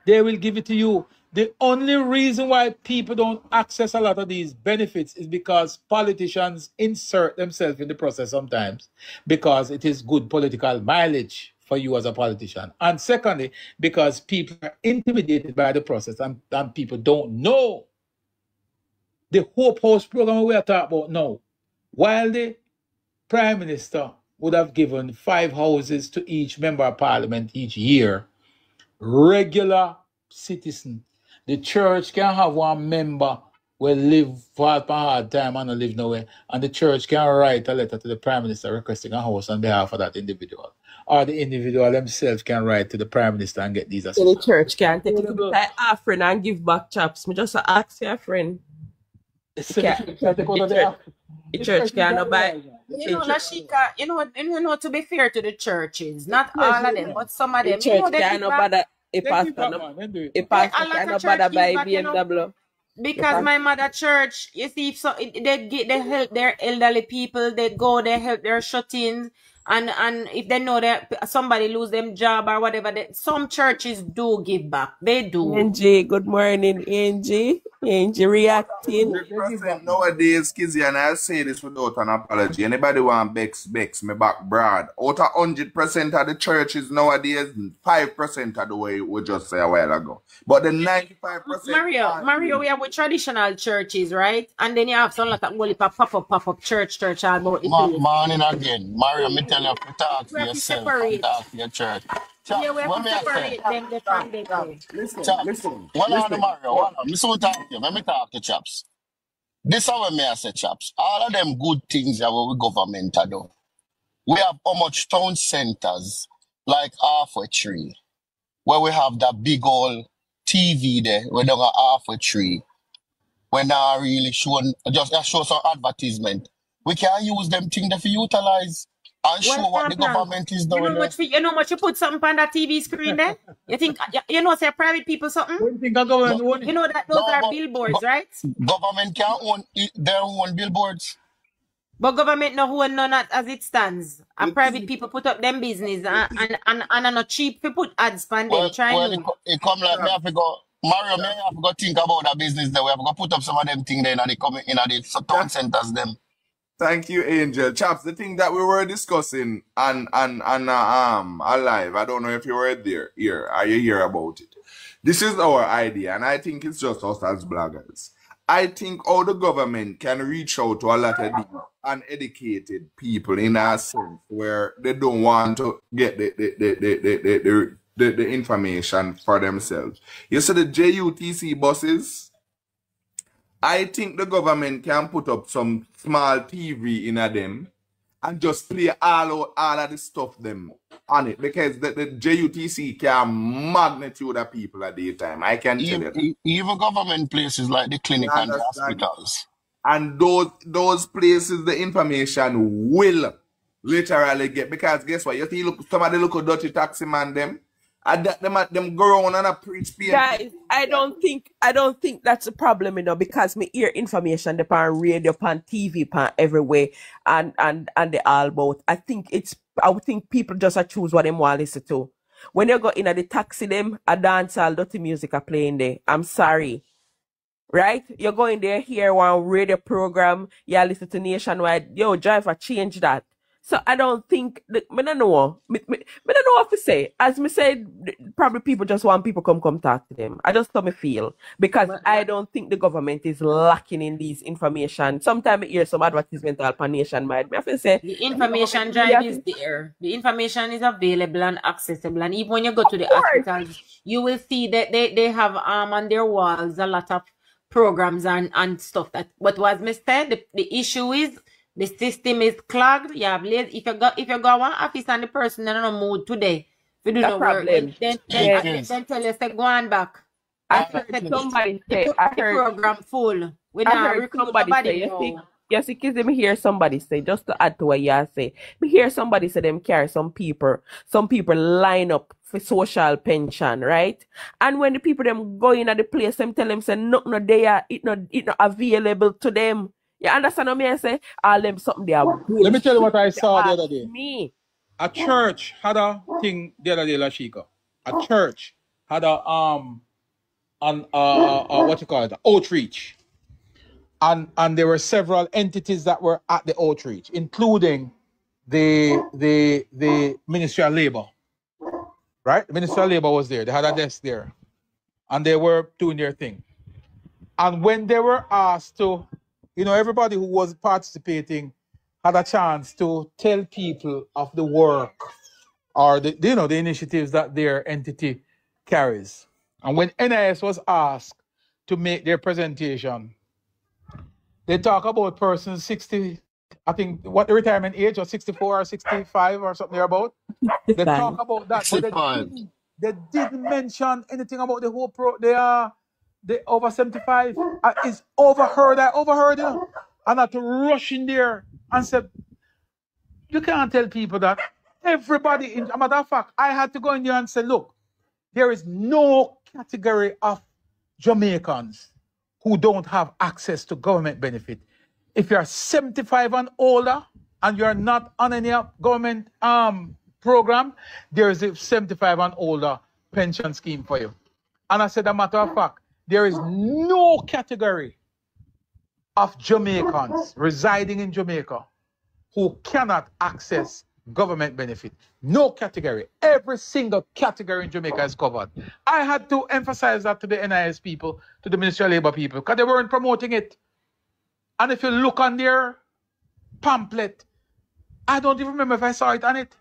They will give it to you. The only reason why people don't access a lot of these benefits is because politicians insert themselves in the process sometimes because it is good political mileage for you as a politician. And secondly, because people are intimidated by the process and people don't know. The Hope House program we are talking about now, while the Prime Minister would have given 5 houses to each member of parliament each year, regular citizen, the church can have one member will live for a hard time and not live nowhere, and the church can write a letter to the Prime Minister requesting a house on behalf of that individual. Or the individual themselves can write to the Prime Minister and get these assistance. The church can take it to be a friend and give back chaps. Me just ask your friend. The church cannot buy. Lashika, you know, to be fair to the churches, not all of them, but some of them. The church cannot bother. A pastor cannot bother buy BMW. Because my mother church, you see, they help their elderly people. They go, they help their shut-ins, and if they know that somebody lose them job or whatever, some churches do give back. They do. Angie, good morning, Angie. Angie reacting. Nowadays, Kizzy, and I'll say this without an apology. Anybody want Bex, me back broad. Out of 100% of the churches nowadays, 5% of the way we just say a while ago. But the 95%. Mario, we have with traditional churches, right? And then you have some like a pop-up church all about the Morning again. Mario, me tell you to talk to yourself and talk to your church. Yeah, Chaps, we have what to me I say? separate them from them. Though. Chaps, one on the Mario, one on. Me so talk to you. Let me talk to Chaps. This is what me I say, Chaps. All of them good things that we government are do. We have how much town centers, like halfway tree, where we have that big old TV there, where they got halfway tree. When I really just show some advertisement. We can use them things to utilize and show Well, what the Plank, government is doing there. you know much you put something on that TV screen there? You think you know say private people something? When you think of government No, own You it? know that those no, are but billboards, right? government can own their own billboards. But government no own none as it stands. The And private thing, people put up them business and are not cheap to put ads on them. Well, Try well, no. it come like me Chaps, have to go. Mario, me Chaps, have to go think about that business there. We have to go put up some of them things there in the town Chaps. centers them. Thank you, Angel. Chaps, the thing that we were discussing and alive, I don't know if you were there here. Are you hear about it? This is our idea, and I think it's just us as bloggers. I think all the government can reach out to a lot of these uneducated people in a sense where they don't want to get the information for themselves. You see the JUTC buses? I think the government can put up some small TV in a them and just play all of the stuff them on it because the JUTC can magnitude of people at daytime. I can tell you that. Even government places like the You clinic and the understand? hospitals. And those places, the information will literally get because guess what? You see, look, somebody look at dirty taxi man them. And them go on and a preach pain. Guys, I don't think that's a problem, because me hear information upon radio, upon TV, upon everywhere, and the all about. I would think people just choose what them want to listen to. When you go in at the taxi, them a dance all dirty music are playing there. I'm sorry. Right? You're going there, hear one radio program, you listen to Nationwide, yo, driver, change that. So I don't think, I don't know. I don't know what to say. As me said, probably people just want people come talk to them. I just how me feel. Because I don't think the government is lacking in these information. Sometimes I hear some advertisement on Nationwide. I have to say, The information drive is there. The information is available and accessible. And even when you go to the hospitals, you will see that they have on their walls a lot of programs and stuff that. But what me said, the issue is the system is clogged. You have if you go one office and the person in no mood today, if you do not work, then tell you say go on back. I heard somebody say, the program full. We I heard somebody say, yes, because me hear somebody say, just to add to what you say, me hear somebody say them carry some people line up for social pension, right? And when the people them go in at the place, them tell them say no there, it not available to them. You understand what I say? All them something they are bullshit. Let me tell you what I saw the other day. Me. A church had a thing the other day, Lashika. A church had a what you call it, outreach. And there were several entities that were at the outreach, including the Ministry of Labor. Right? The Ministry of Labor was there. They had a desk there. And they were doing their thing. And when they were asked to, everybody who was participating had a chance to tell people of the work or the initiatives that their entity carries. And when NIS was asked to make their presentation, they talk about persons 60, I think, what the retirement age was 64 or 65 or something about. They talk about that, but they didn't mention anything about the whole the over 75. It's overheard. I overheard, and I had to rush in there and said, you can't tell people that. Everybody, a matter of fact, I had to go in there and say, look, there is no category of Jamaicans who don't have access to government benefit. If you're 75 and older and you're not on any government program, there is a 75 and older pension scheme for you. And I said, a matter of fact, there is no category of Jamaicans residing in Jamaica who cannot access government benefit. No category. Every single category in Jamaica is covered. I had to emphasize that to the NIS people, to the Ministry of Labor people, because they weren't promoting it. And if you look on their pamphlet, I don't even remember if I saw it on it.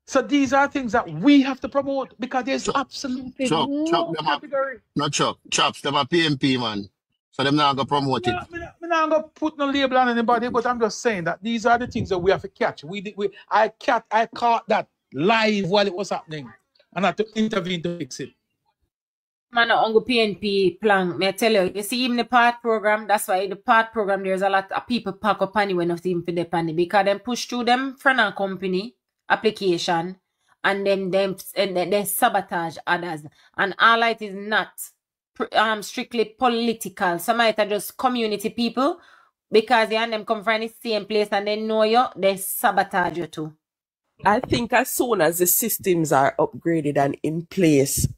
So these are things that we have to promote because there's absolutely Chuck, no them a, category. not Chuck, Chops, them a PMP, man. So them not gonna promote it. I'm not gonna put no label on anybody, but I'm just saying that these are the things that we have to catch. I caught that live while it was happening, and I had to intervene to fix it. Man, on the PNP plan, may I tell you, you see, even the part program, that's why the part program, there's a lot of people pack up on when not even for the panny because them push through them friend and company application and then they sabotage others. And all it is not strictly political. Some might are just community people because they and them come from the same place and they know you, they sabotage you too. I think as soon as the systems are upgraded and in place,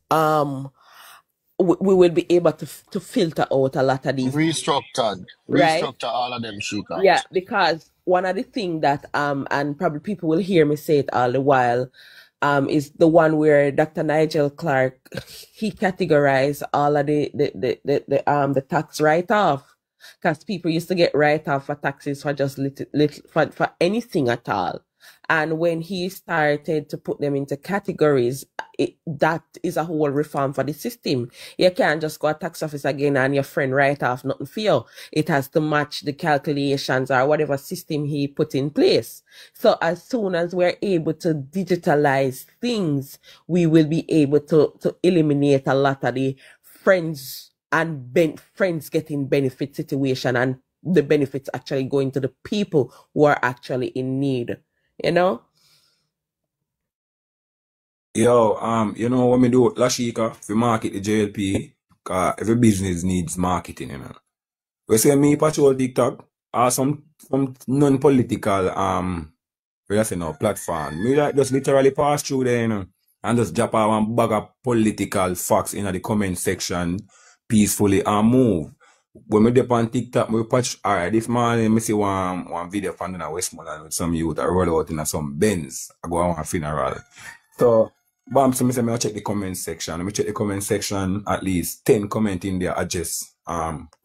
we will be able to filter out a lot of these, Restructured. right? Restructure all of them shit out. Yeah, because one of the things that and probably people will hear me say it all the while, is the one where Dr. Nigel Clark he categorized all of the tax write-off. Because people used to get write-off for taxes for just little for anything at all. And when he started to put them into categories, that is a whole reform for the system. You can't just go to tax office again and your friend write off nothing for you. It has to match the calculations or whatever system he put in place. So as soon as we're able to digitalize things, we will be able to eliminate a lot of the friends and friends getting benefit situation and the benefits actually going to the people who are actually in need. You know? Yo, you know what me do, Lashika, if you market the JLP, cause every business needs marketing, you know. We say me patrol TikTok or some non-political we say no platform. Me like just literally pass through there, you know, and just drop out one bag of political facts in the comment section peacefully and move. When me dip on TikTok, me patch alright, this morning me see one video from Westmoreland with some youth that roll out in some Benz. I go on a funeral. So bam, so me say me check the comment section. Me check the comment section, at least 10 comment in there address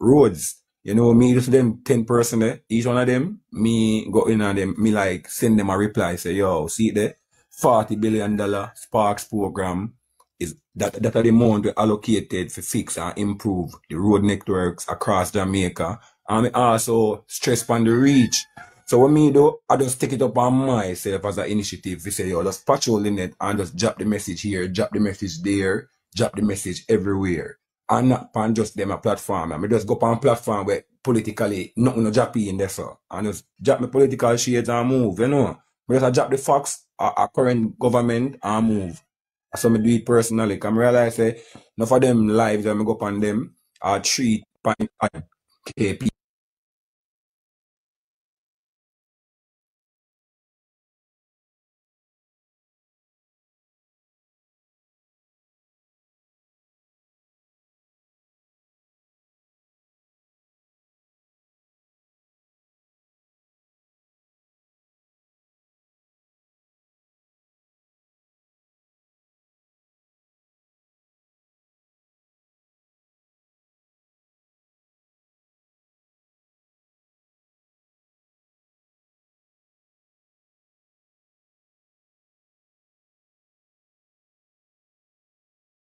roads. You know, me just them 10 person there, each one of them, me go in on them, me like send them a reply, say, yo, see it there, $40 billion Sparks program is that are the amount we allocated for fix and improve the road networks across Jamaica. And me also stress on the reach. So what me do, I just take it up on myself as an initiative. We say, yo, just patrol in it and just drop the message here, drop the message there, drop the message everywhere. And not on just them a platform. I mean, just go on platform where politically nothing no jappy in there, so. And just drop my political shades and move, you know. But just drop the facts, our current government and move. So me do it personally. Because I realize say, enough of them lives when I go on them are 3.5K people.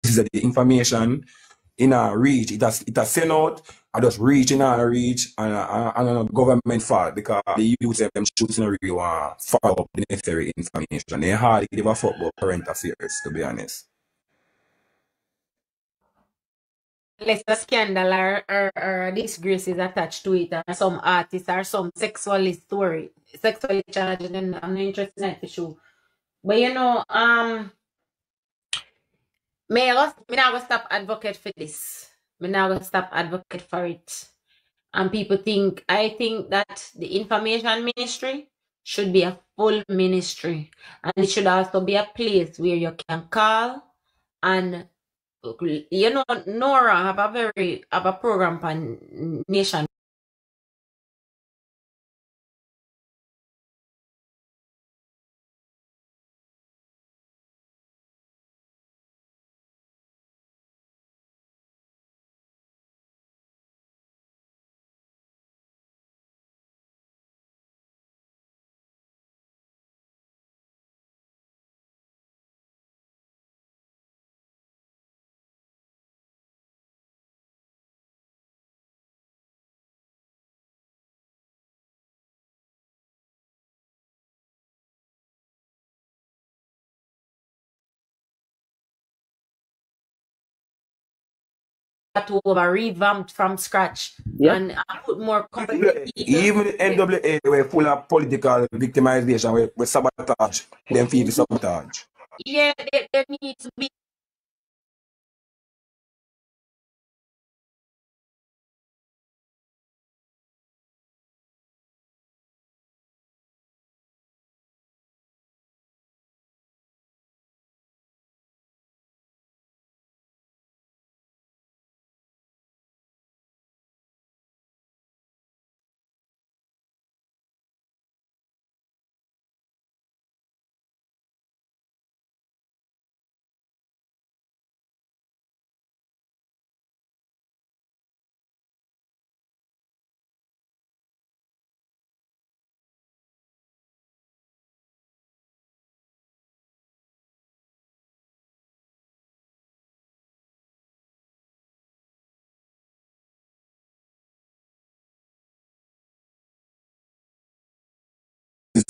This is the information in our reach. It has sent out. I just reach in our reach and government fault because the youth them shooting a real follow up the necessary information. They hardly give a fuck about current affairs, to be honest. Unless a scandal or disgrace is attached to it, or some artist or some sexually charged, then I'm not interested in it for sure. But you know, me not gonna stop advocate for this. Me not gonna stop advocate for it. And people I think that the information ministry should be a full ministry. And it should also be a place where you can call and you know, Nora have a program for nation. to revamp from scratch and put more company. Even the NWA were full of political victimization, with sabotage, them feel the sabotage. Yeah, there needs to be.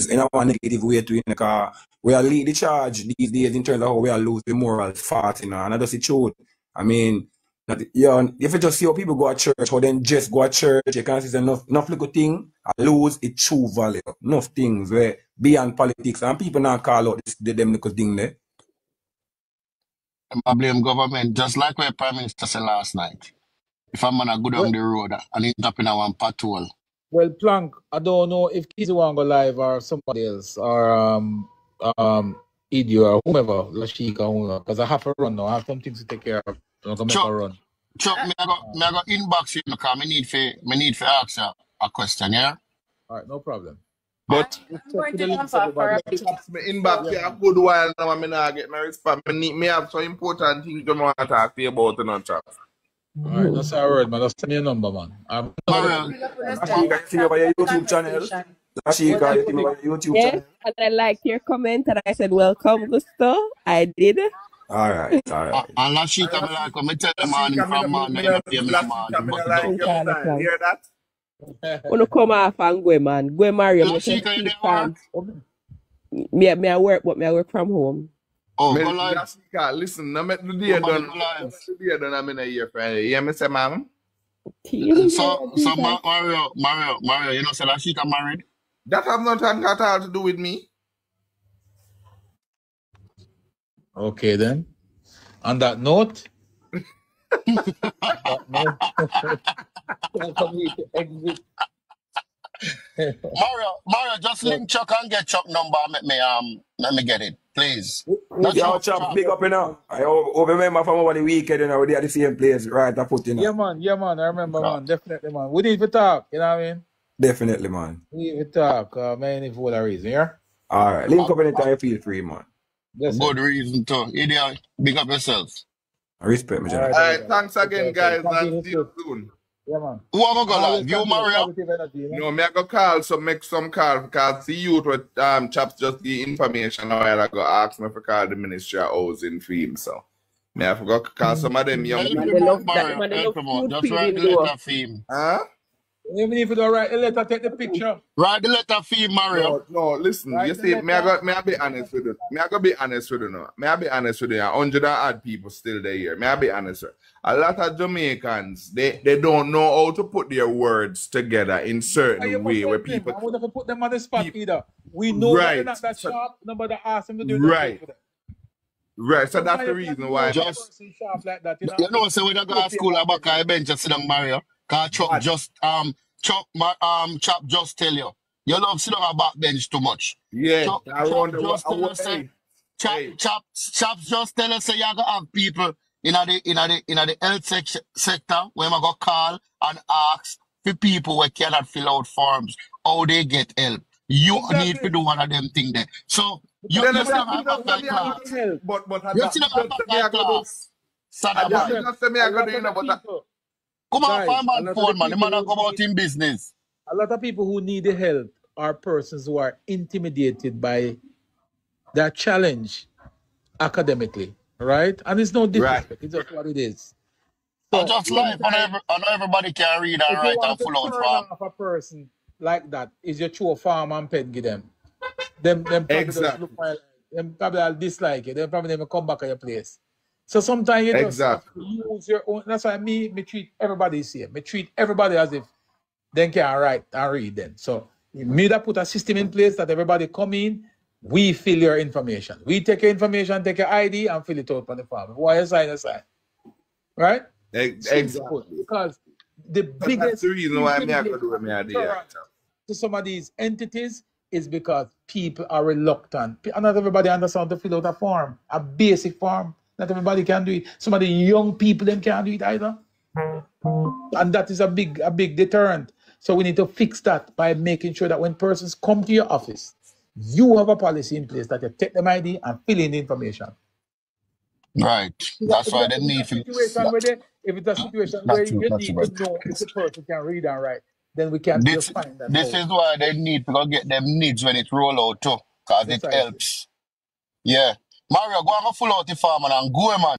In a negative way to in car. We are lead the charge these days in terms of how we are losing moral fast, and that's the truth. I mean, if you just see how people go to church, how then just go to church, you can see enough little thing, I lose its true value. Enough things where beyond politics, and people now call out them little thing there. I blame government, just like what Prime Minister said last night. If a man a go down the road and he end up in a one patrol. Well, Plank, I don't know if Kizzy want to go live or somebody else or Idio or whomever, Lashika or whomever, because I have to run now. I have some things to take care of. I'm going to make a run. Chuck, me I go inbox you because me need for ask you a question, yeah? All right, no problem. But I'm going to jump off for a bit. me inbox you a good while now, I not get my response. Me have some important things I want to talk to you about in Chaps. All right, that's our word, man. Just send me your number, man. Mario, Ashika, you see over your YouTube channel. Ashika, you see over your YouTube channel. And I liked your comment and I said, welcome, Gusto. I did. All right. and Lashika, me like, me tell the man from man, me not pay me no man. But like your style. Hear that? Wanna come off and go, man. Go Mario. Lashika, you there work? Me I work, but me I work from home. Oh, go live. Lashika, listen, no make the day done. The day done, I'm in a year, friend. You hear me say, ma'am? So Mario, you know, say Lashika married? That have nothing at all to do with me. Okay, then. On that note, Mario, just link Chuck and get Chuck number. Let me get it, please. Yo, Chuck, big up, you know. I remember from over the weekend, you know, we are the same place, right? I put in. Yeah, man. I remember, man. Definitely, man. We need to talk, you know what I mean? Definitely, man. We need to talk, man, for a reason, yeah? All right. Link up anytime you feel free, man. Good reason too. Idiot, big up yourself. I respect me, All right, thanks again, guys, and see you soon. Yeah, man. Who am I go live? You, Mario? No, me I go call, so make some call, because the youth with Chaps just the information now, I go ask me for call the Ministry of Housing for him, so. Me I forgot to call some of them young people. They love that, man. They love food Just write the letter for him. Huh? Even if you don't write the letter, take the picture. Write the letter for him, Mario. No, listen, you see, me I be honest with you. Me I go be honest with you now. Me I be honest with you. 100 odd people still there here. Me I be honest with you. A lot of Jamaicans, they don't know how to put their words together in certain way where people. I wouldn't put them on the spot either. We know that they're not that sharp. Nobody ask them to do right. Right, so that's the reason why. Just sharp like that, you know, so when I go to school, I back I bench just sit down, Mario. Cause Chuck just Chop just tell you love sit on a back bench too much. Yeah, Chop just tell us say you gotta have people in the health sector where I go call and ask for people who cannot fill out forms how they get help. You need to do one of them things there. So you still have a back class. But you still have a back class. Come on, find man phone, man. The man go about in business. A lot of people who need the help are persons who are intimidated by their challenge academically, right? And it's no disrespect. Right. It's just what it is. So just life. I know everybody can read and write and full out farm. If a person like that is your true farm and pen give them. Them probably exactly. Look like, them probably dislike you. They probably never come back at your place. So sometimes you just have Exactly. to use your own. That's why me treat everybody the same. Me treat everybody as if they can write and read then. So me that put a system in place that everybody come in, we fill your information. We take your information, take your ID and fill it out on the form. Why you sign? Right? Exactly. Because the biggest that's the reason why me I could do me to some of these entities is because people are reluctant. And not everybody understands to fill out a form, a basic form. Not everybody can do it. Some of the young people them can't do it either. And that is a big deterrent. So we need to fix that by making sure that when persons come to your office, you have a policy in place that you take them ID and fill in the information. Right. That's why they need if it's a situation where you need to know if the person can read and write, then we can just find that This out. is why they need to get them needs when it roll out too, because it helps. Yeah. Mario, go and full out the farm and go, man.